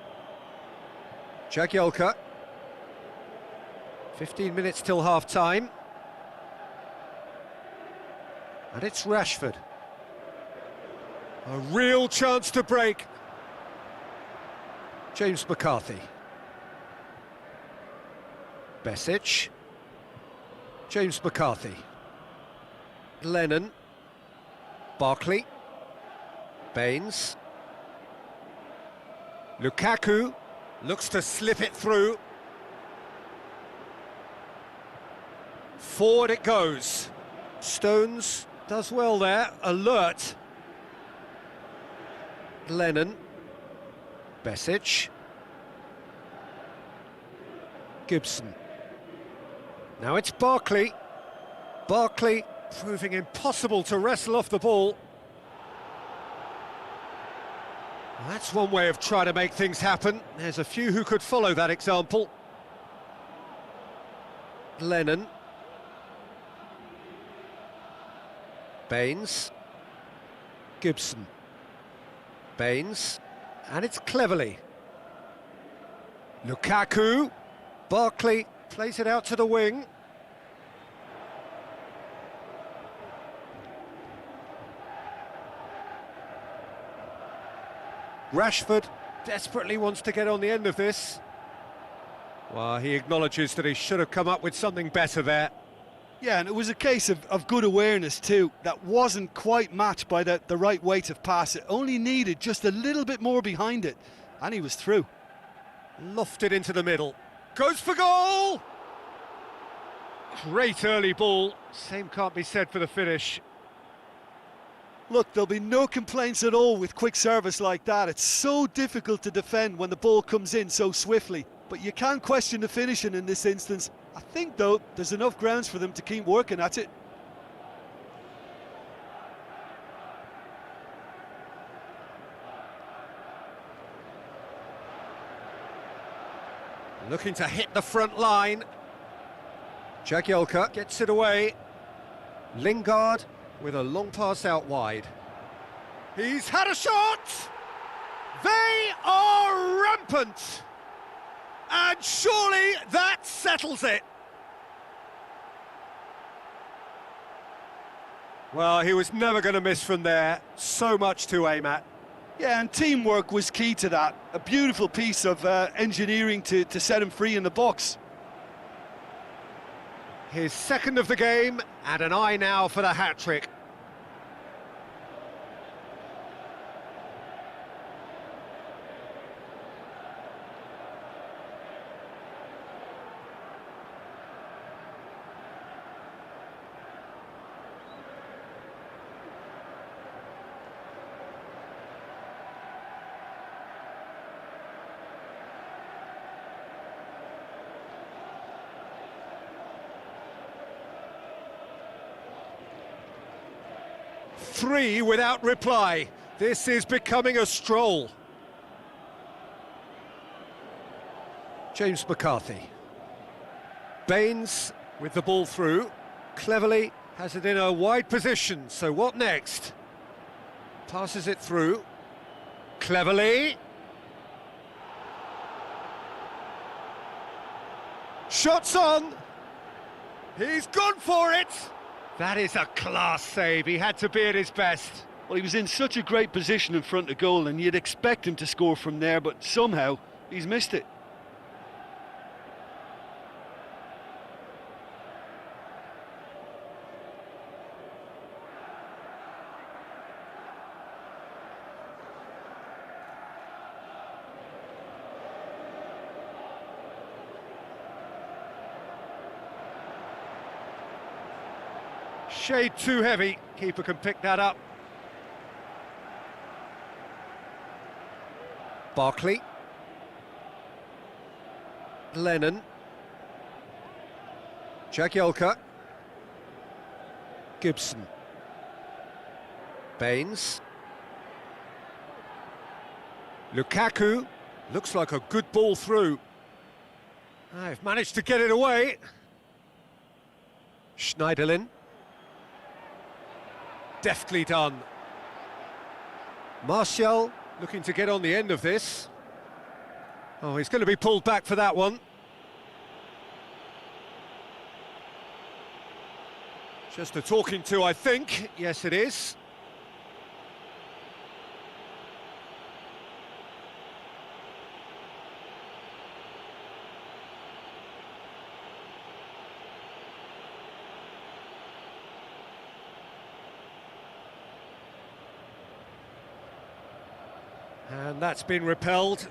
Jagielka. 15 minutes till half-time. And it's Rashford. A real chance to break. James McCarthy. Besic. James McCarthy. Lennon. Barkley. Baines. Lukaku looks to slip it through. Forward it goes. Stones does well there, alert. Lennon. Besic. Gibson. Now it's Barkley. Barkley proving impossible to wrestle off the ball. Well, that's one way of trying to make things happen. There's a few who could follow that example. Lennon. Baines. Gibson. Baines. And it's cleverly. Lukaku. Barkley plays it out to the wing. Rashford desperately wants to get on the end of this. Well, he acknowledges that he should have come up with something better there. Yeah, and it was a case of good awareness too. That wasn't quite matched by the right weight of pass. It only needed just a little bit more behind it, and he was through. Lofted into the middle. Goes for goal! Great early ball. Same can't be said for the finish. Look, there'll be no complaints at all with quick service like that. It's so difficult to defend when the ball comes in so swiftly. But you can't question the finishing in this instance. I think, though, there's enough grounds for them to keep working at it. Looking to hit the front line. Jagielka gets it away. Lingard with a long pass out wide. He's had a shot! They are rampant! And surely that settles it. Well, he was never going to miss from there. So much to aim at. Yeah, and teamwork was key to that. A beautiful piece of engineering to set him free in the box. His second of the game, and an eye now for the hat-trick. Three without reply. This is becoming a stroll. James McCarthy. Baines with the ball through. Cleverly has it in a wide position, so what next? Passes it through. Cleverly. Shots on. He's gone for it. That is a class save. He had to be at his best. Well, he was in such a great position in front of goal, and you'd expect him to score from there, but somehow he's missed it. Shade too heavy. Keeper can pick that up. Barkley. Lennon. Jagielka. Gibson. Baines. Lukaku. Looks like a good ball through. I've managed to get it away. Schneiderlin. Deftly done. Martial looking to get on the end of this. Oh, he's going to be pulled back for that one. Just a talking to, I think. Yes, it is. And that's been repelled.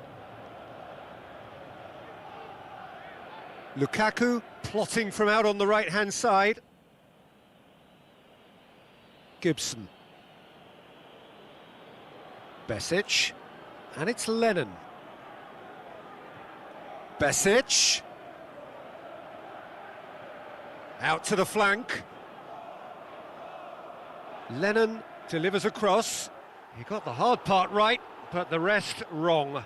Lukaku plotting from out on the right-hand side. Gibson. Besic. And it's Lennon. Besic. Out to the flank. Lennon delivers across. He got the hard part right, but the rest wrong.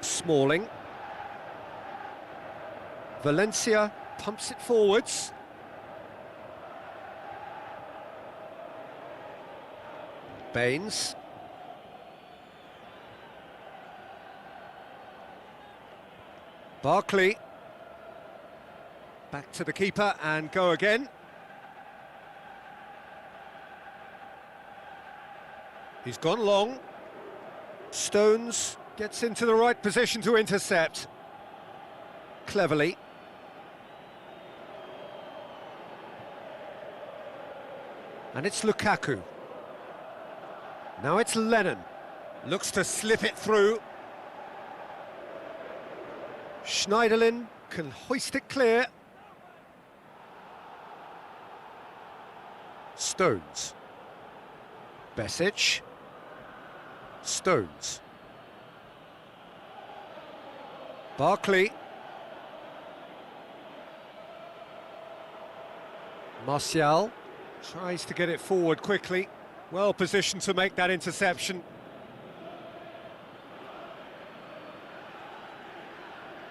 Smalling. Valencia pumps it forwards. Baines. Barkley. Back to the keeper and go again. He's gone long. Stones gets into the right position to intercept. Cleverly. And it's Lukaku. Now it's Lennon. Looks to slip it through. Schneiderlin can hoist it clear. Stones. Besic. Stones. Barkley. Martial tries to get it forward quickly. Well positioned to make that interception.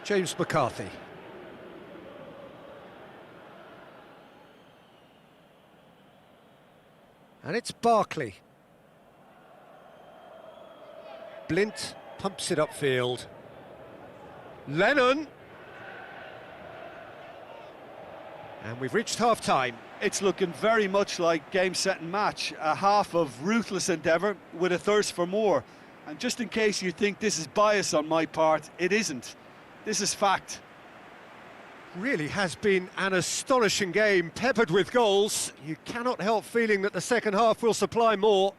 James McCarthy. And it's Barkley. Blint pumps it upfield. Lennon. And we've reached half-time. It's looking very much like game, set and match. A half of ruthless endeavour with a thirst for more. And just in case you think this is bias on my part, it isn't. This is fact. Really has been an astonishing game, peppered with goals. You cannot help feeling that the second half will supply more.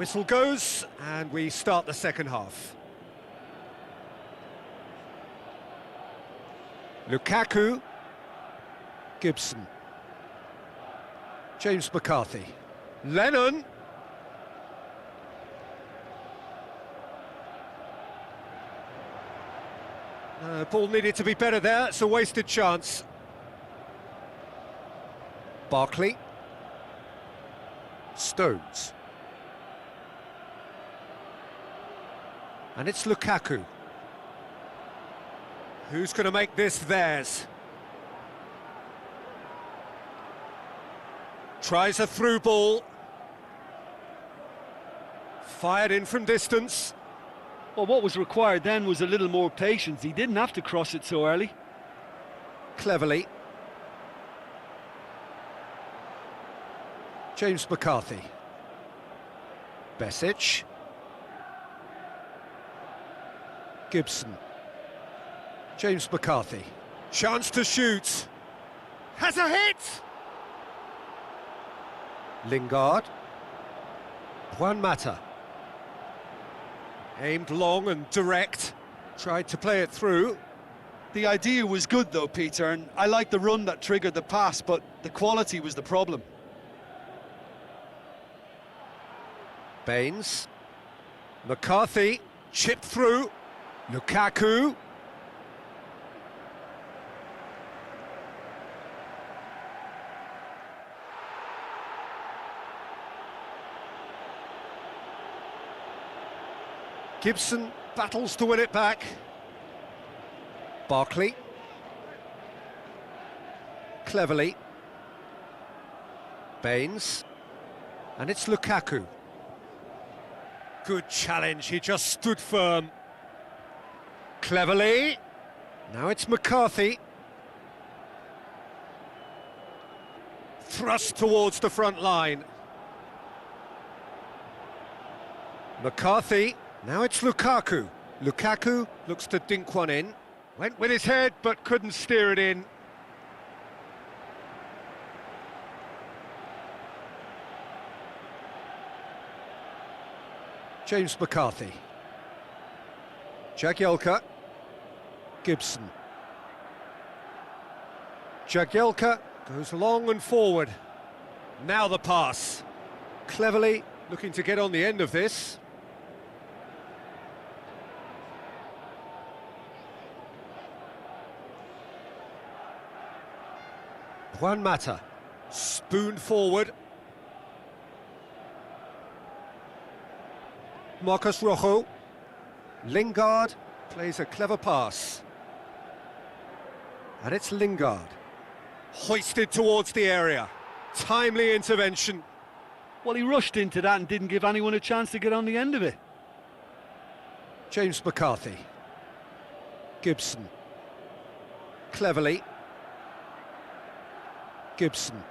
Whistle goes, and we start the second half. Lukaku, Gibson, James McCarthy, Lennon. Ball needed to be better there, it's a wasted chance. Barkley, Stones. And it's Lukaku. Who's going to make this theirs? Tries a through ball. Fired in from distance. Well, what was required then was a little more patience. He didn't have to cross it so early. Cleverly. James McCarthy. Besic. Gibson. James McCarthy. Chance to shoot. Has a hit! Lingard. Juan Mata. Aimed long and direct. Tried to play it through. The idea was good though, Peter, and I like the run that triggered the pass, but the quality was the problem. Baines. McCarthy. Chipped through. Lukaku. Gibson battles to win it back. Barkley. Cleverly. Baines. And it's Lukaku. Good challenge, he just stood firm. Cleverly. Now it's McCarthy. Thrust towards the front line. McCarthy. Now it's Lukaku. Lukaku looks to dink one in. Went with his head, but couldn't steer it in. James McCarthy. Jagielka. Gibson. Jagielka goes long and forward. Now the pass. Cleverly looking to get on the end of this. Juan Mata. Spooned forward. Marcos Rojo. Lingard plays a clever pass. And it's Lingard. Hoisted towards the area. Timely intervention. Well, he rushed into that and didn't give anyone a chance to get on the end of it. James McCarthy. Gibson. Cleverly. Gibson.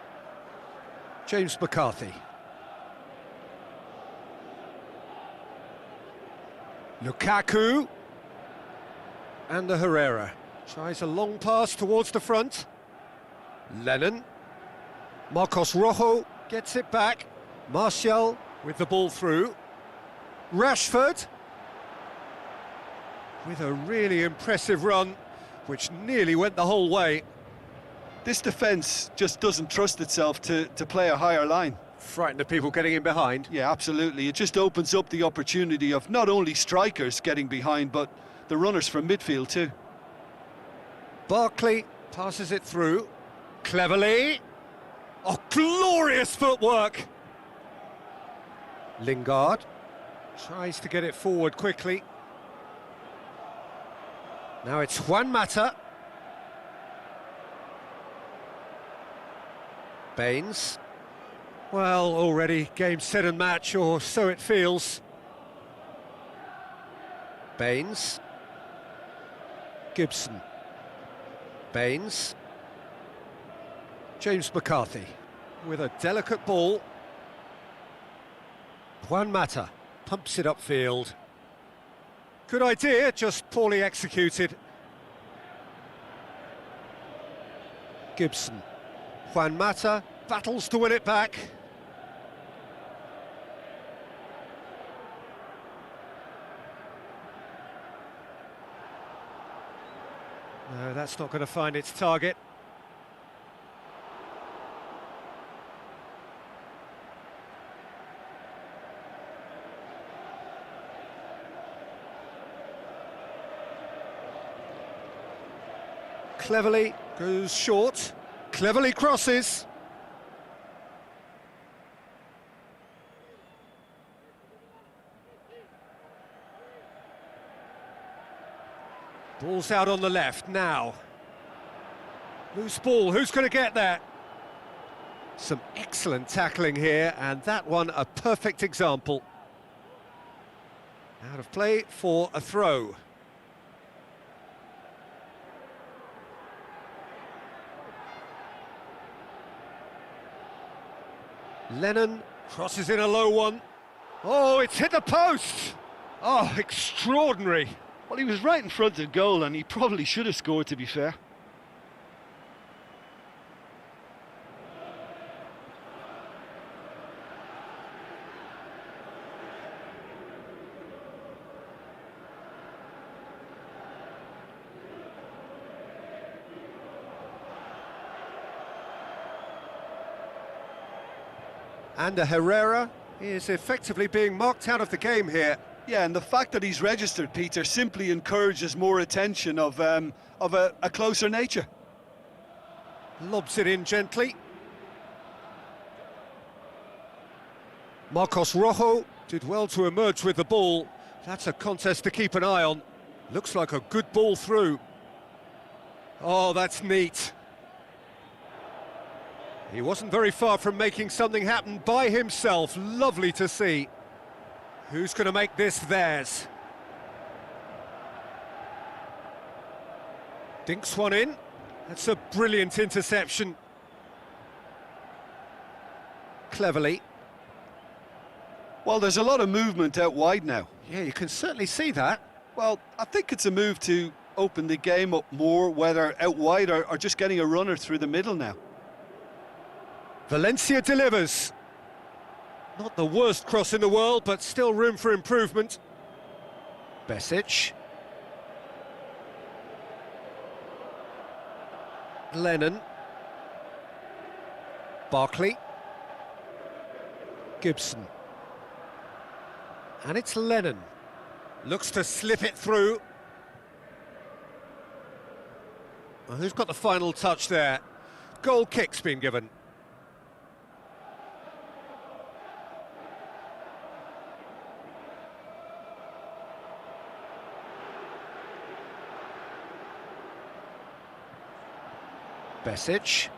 James McCarthy. Lukaku. And the Herrera. Tries a long pass towards the front. Lennon. Marcos Rojo gets it back. Martial with the ball through. Rashford. With a really impressive run, which nearly went the whole way. This defence just doesn't trust itself to play a higher line. Frightened of people getting in behind. Yeah, absolutely. It just opens up the opportunity of not only strikers getting behind, but the runners from midfield too. Barkley passes it through. Cleverly. Oh, glorious footwork! Lingard tries to get it forward quickly. Now it's Juan Mata. Baines. Well, already game, set and match, or so it feels. Baines. Gibson. Baines. James McCarthy with a delicate ball. Juan Mata pumps it upfield. Good idea, just poorly executed. Gibson. Juan Mata battles to win it back. No, that's not going to find its target. Cleverly goes short, cleverly crosses. Ball's out on the left now. Loose ball, who's going to get that? Some excellent tackling here, and that one a perfect example. Out of play for a throw. Lennon crosses in a low one. Oh, it's hit the post! Oh, extraordinary. Well, he was right in front of the goal, and he probably should have scored, to be fair. And Herrera is effectively being marked out of the game here. Yeah, and the fact that he's registered, Peter, simply encourages more attention of a closer nature. Lobs it in gently. Marcos Rojo did well to emerge with the ball. That's a contest to keep an eye on. Looks like a good ball through. Oh, that's neat. He wasn't very far from making something happen by himself. Lovely to see. Who's going to make this theirs? Dinks one in. That's a brilliant interception. Cleverly. Well, there's a lot of movement out wide now. Yeah, you can certainly see that. Well, I think it's a move to open the game up more, whether out wide or just getting a runner through the middle now. Valencia delivers. Not the worst cross in the world, but still room for improvement. Besic. Lennon. Barkley. Gibson. And it's Lennon. Looks to slip it through. Well, who's got the final touch there? Goal kick's been given. Besic.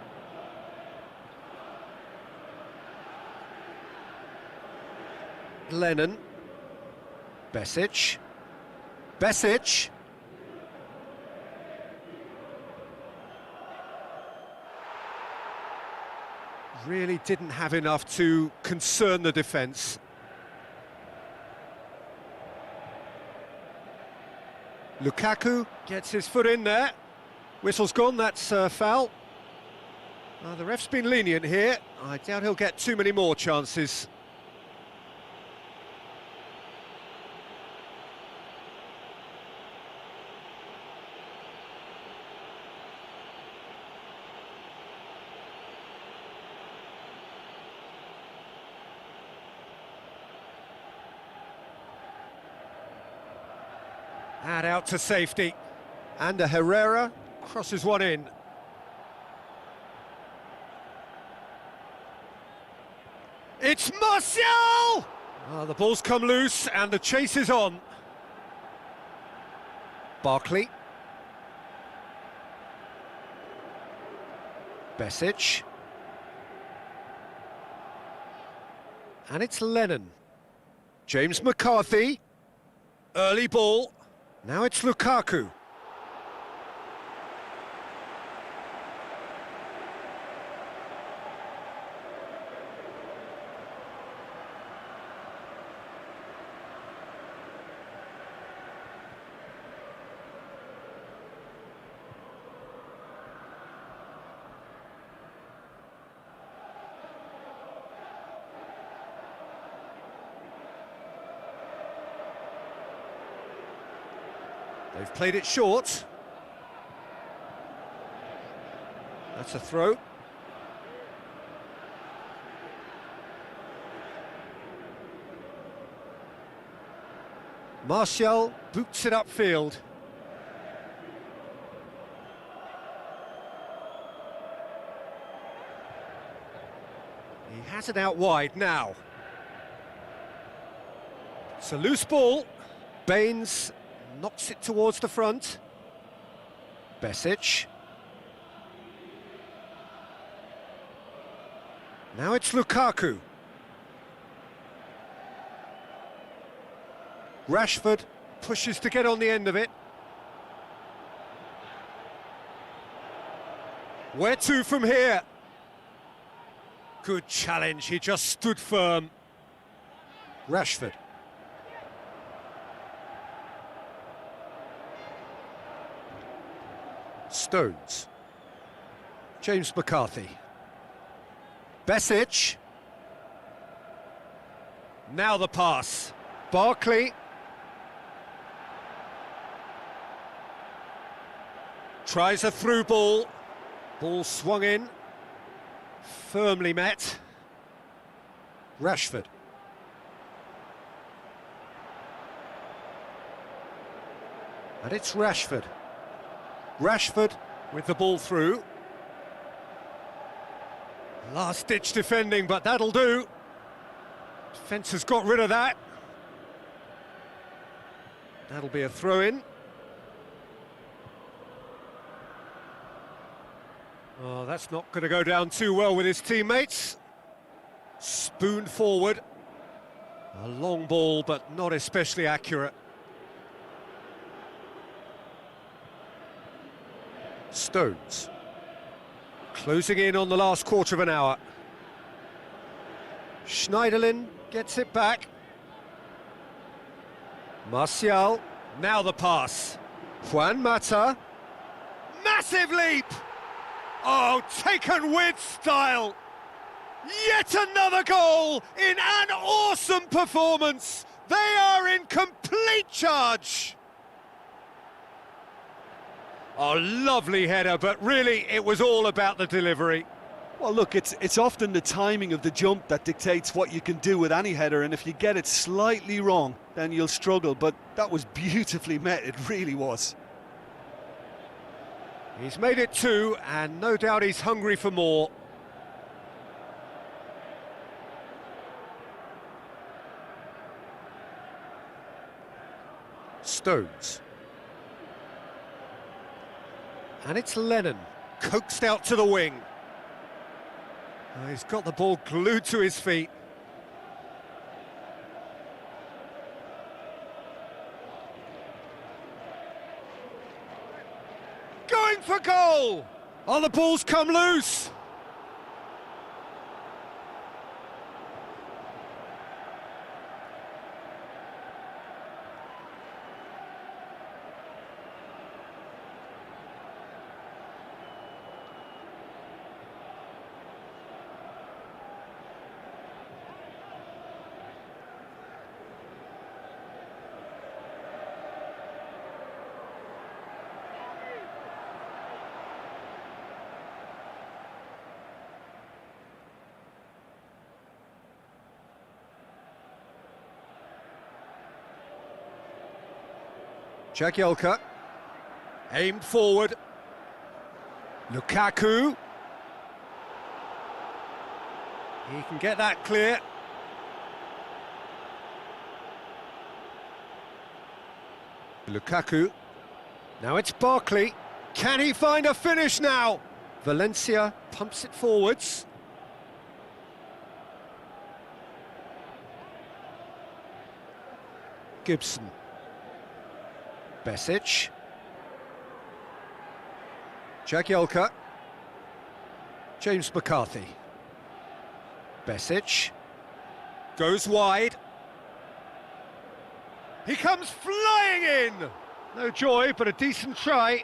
Lennon. Besic. Besic. Really didn't have enough to concern the defence. Lukaku gets his foot in there. Whistle's gone, that's a foul. The ref's been lenient here. I doubt he'll get too many more chances. And out to safety. And Herrera crosses one in. It's Martial! Oh, the ball's come loose and the chase is on. Barkley. Besic. And it's Lennon. James McCarthy. Early ball. Now it's Lukaku. They've played it short. That's a throw. Martial boots it upfield. He has it out wide now. It's a loose ball. Baines knocks it towards the front. Besic. Now it's Lukaku. Rashford pushes to get on the end of it. Where to from here? Good challenge, he just stood firm. Rashford. Stones. James McCarthy. Besic. Now the pass. Barkley. Tries a through ball. Ball swung in. Firmly met. Rashford. And it's Rashford. Rashford with the ball through. Last-ditch defending, but that'll do. Defence has got rid of that. That'll be a throw-in. Oh, that's not going to go down too well with his teammates. Spoon forward. A long ball, but not especially accurate. Stones. Closing in on the last quarter of an hour. Schneiderlin gets it back. Martial. Now the pass. Juan Mata. Massive leap! Oh, taken with style! Yet another goal in an awesome performance! They are in complete charge! Oh, lovely header, but really it was all about the delivery. Well, look, it's often the timing of the jump that dictates what you can do with any header, and if you get it slightly wrong, then you'll struggle, but that was beautifully met, it really was. He's made it 2, and no doubt he's hungry for more. Stones. And it's Lennon, coaxed out to the wing. Oh, he's got the ball glued to his feet. Going for goal! Oh, the ball's come loose! Jagielka, aimed forward. Lukaku. He can get that clear. Lukaku. Now it's Barkley. Can he find a finish now? Valencia pumps it forwards. Gibson. Besic. Jagielka. James McCarthy. Besic. Goes wide. He comes flying in! No joy, but a decent try.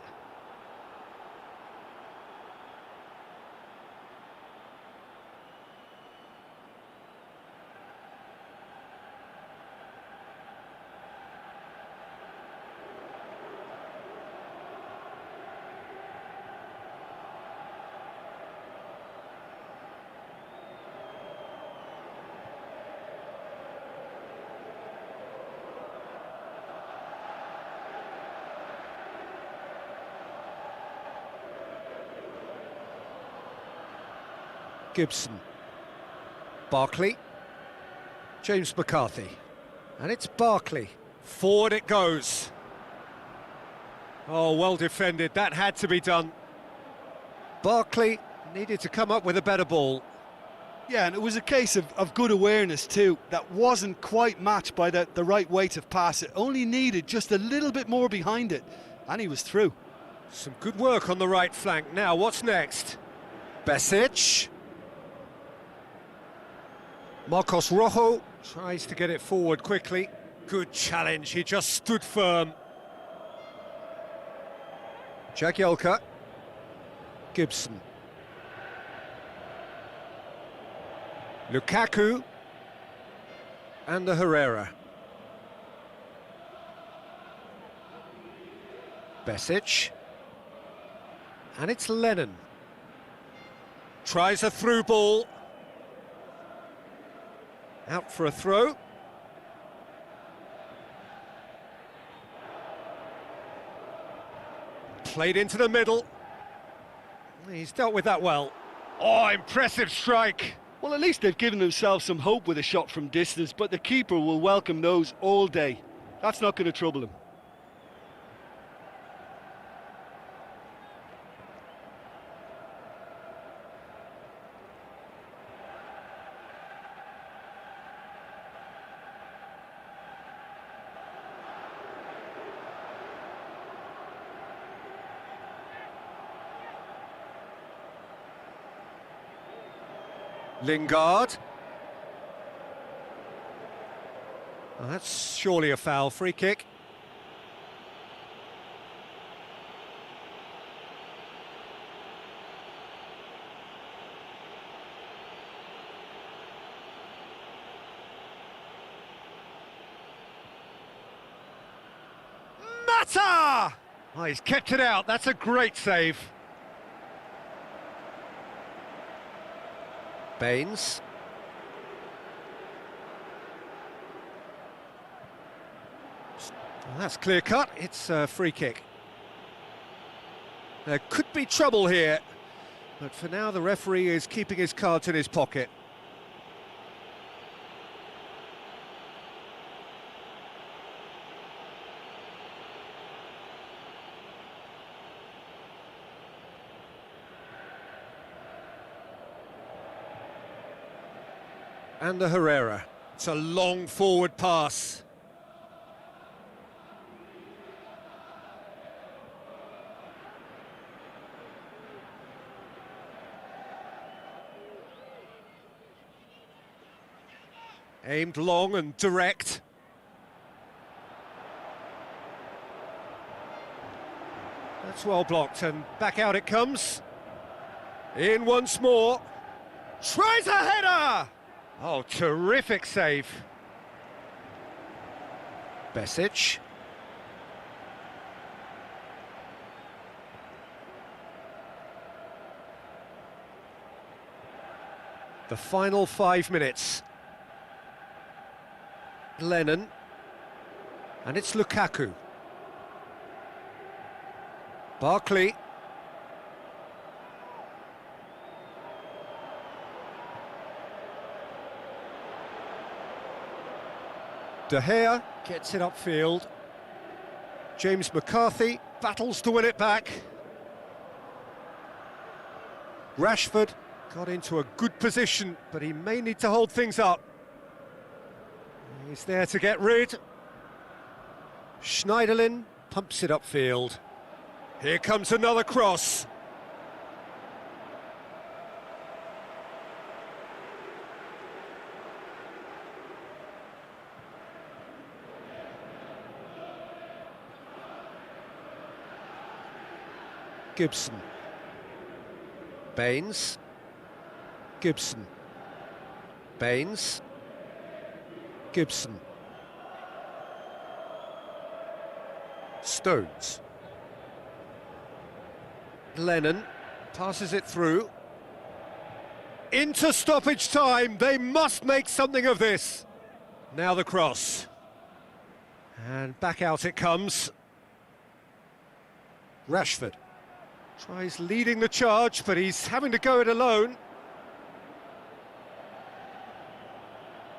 Gibson. Barkley. James McCarthy. And it's Barkley. Forward it goes. Oh, well defended. That had to be done. Barkley needed to come up with a better ball. Yeah, and it was a case of good awareness too. That wasn't quite matched by the right weight of pass. It only needed just a little bit more behind it, and he was through. Some good work on the right flank. Now, what's next? Besic. Marcos Rojo tries to get it forward quickly. Good challenge, he just stood firm. Jagielka. Gibson. Lukaku. And the Herrera. Besic. And it's Lennon. Tries a through ball. Out for a throw. Played into the middle. He's dealt with that well. Oh, impressive strike. Well, at least they've given themselves some hope with a shot from distance, but the keeper will welcome those all day. That's not going to trouble him. Lingard. Oh, that's surely a foul. Free kick. Mata! Oh, he's kept it out. That's a great save. Baines. Well, that's clear cut. It's a free kick. There could be trouble here, but for now the referee is keeping his cards in his pocket. And the Herrera. It's a long forward pass. Aimed long and direct. That's well blocked, and back out it comes. In once more. Tries a header! Oh, terrific save. Besic. The final 5 minutes. Lennon. And it's Lukaku. Barkley. De Gea gets it upfield. James McCarthy battles to win it back. Rashford got into a good position, but he may need to hold things up. He's there to get rid. Schneiderlin pumps it upfield. Here comes another cross. Gibson. Baines. Gibson. Baines. Gibson. Stones. Lennon passes it through. Into stoppage time. They must make something of this. Now the cross. And back out it comes. Rashford tries leading the charge, but he's having to go it alone.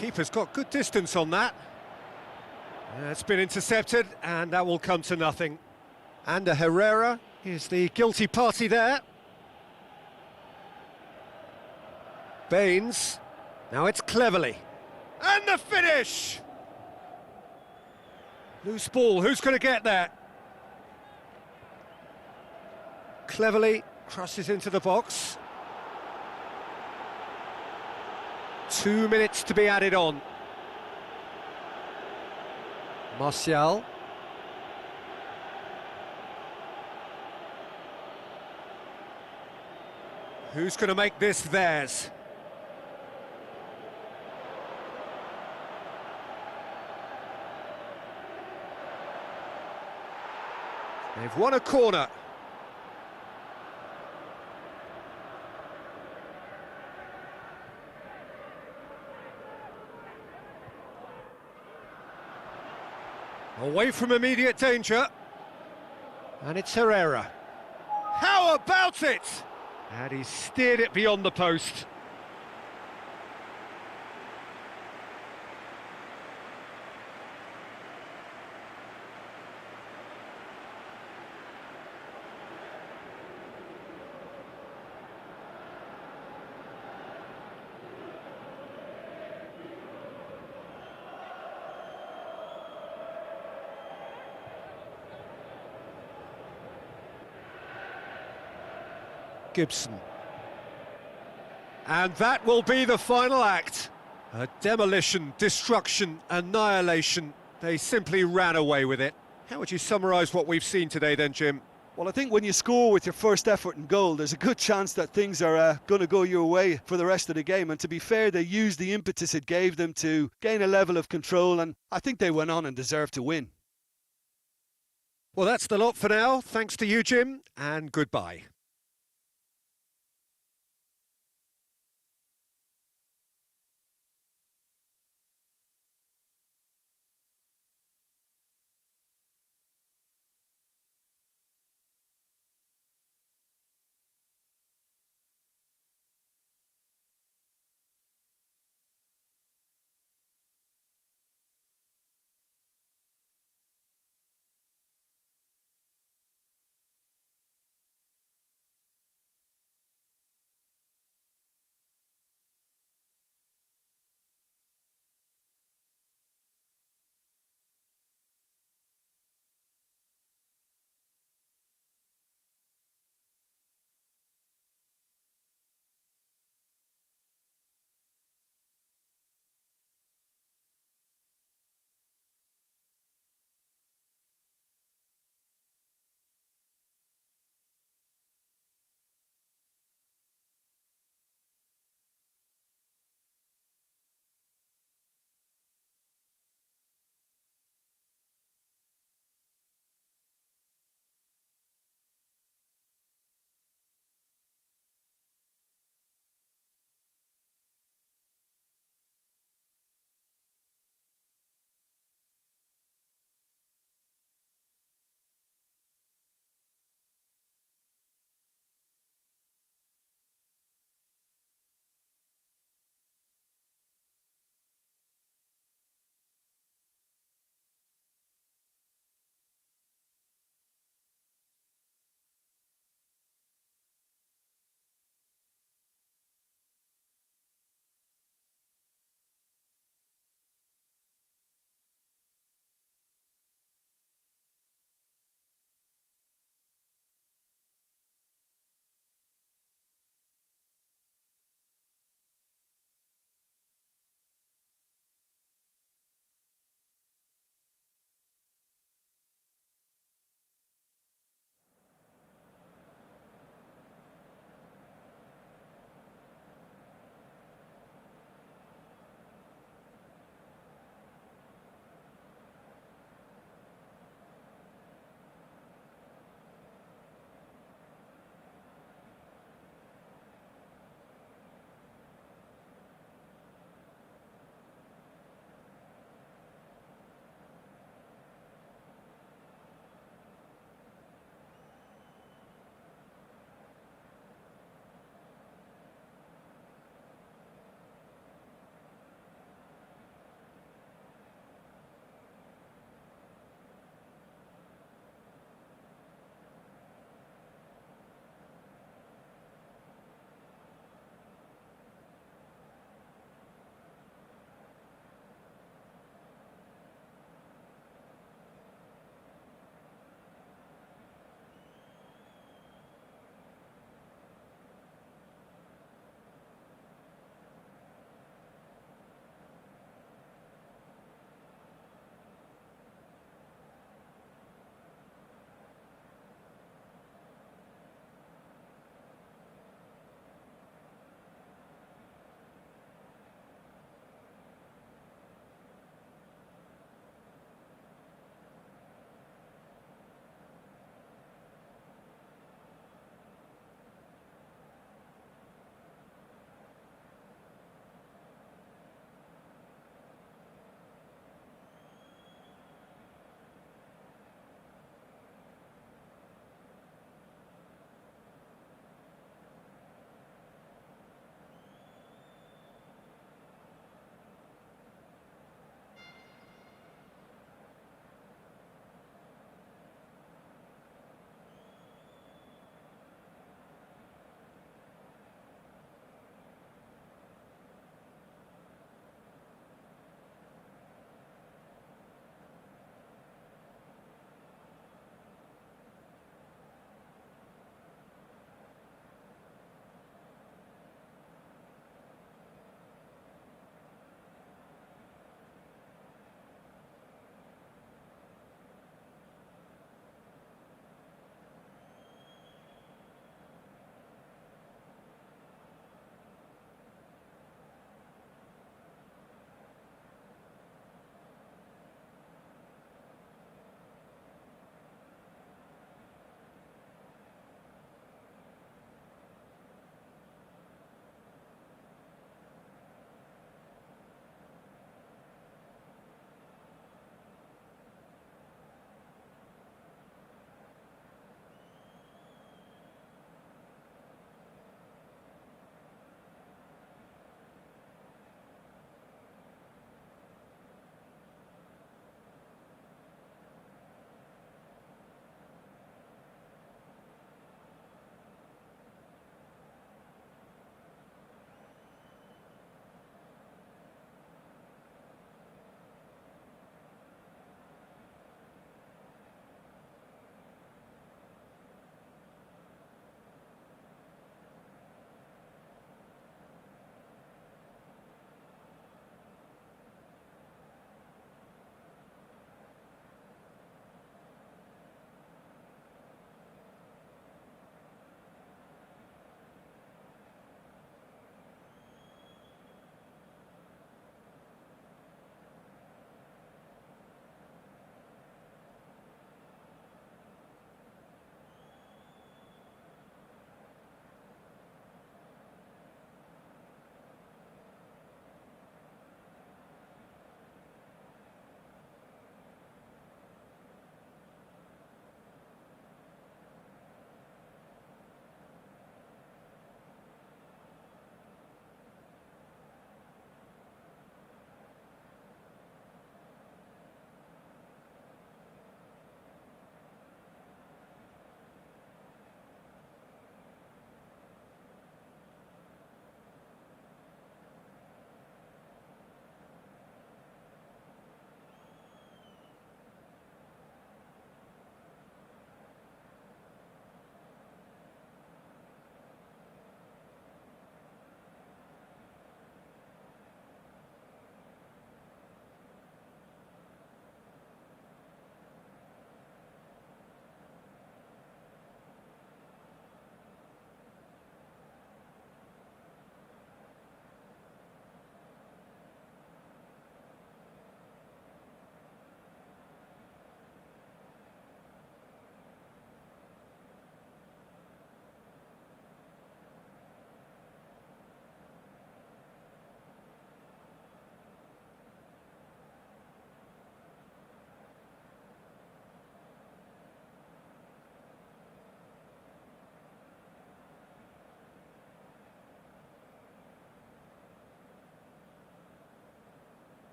Keeper's got good distance on that. It's been intercepted, and that will come to nothing. And Herrera is the guilty party there. Baines. Now it's Cleverly. And the finish! Loose ball, who's going to get there? Cleverly crosses into the box. 2 minutes to be added on. Martial. Who's going to make this theirs? They've won a corner. Away from immediate danger. And it's Herrera. How about it? And he steered it beyond the post. Gibson. And that will be the final act. A demolition, destruction, annihilation. They simply ran away with it. How would you summarise what we've seen today then, Jim? Well, I think when you score with your first effort and goal, there's a good chance that things are going to go your way for the rest of the game. And to be fair, they used the impetus it gave them to gain a level of control, and I think they went on and deserved to win. Well, that's the lot for now. Thanks to you, Jim, and goodbye.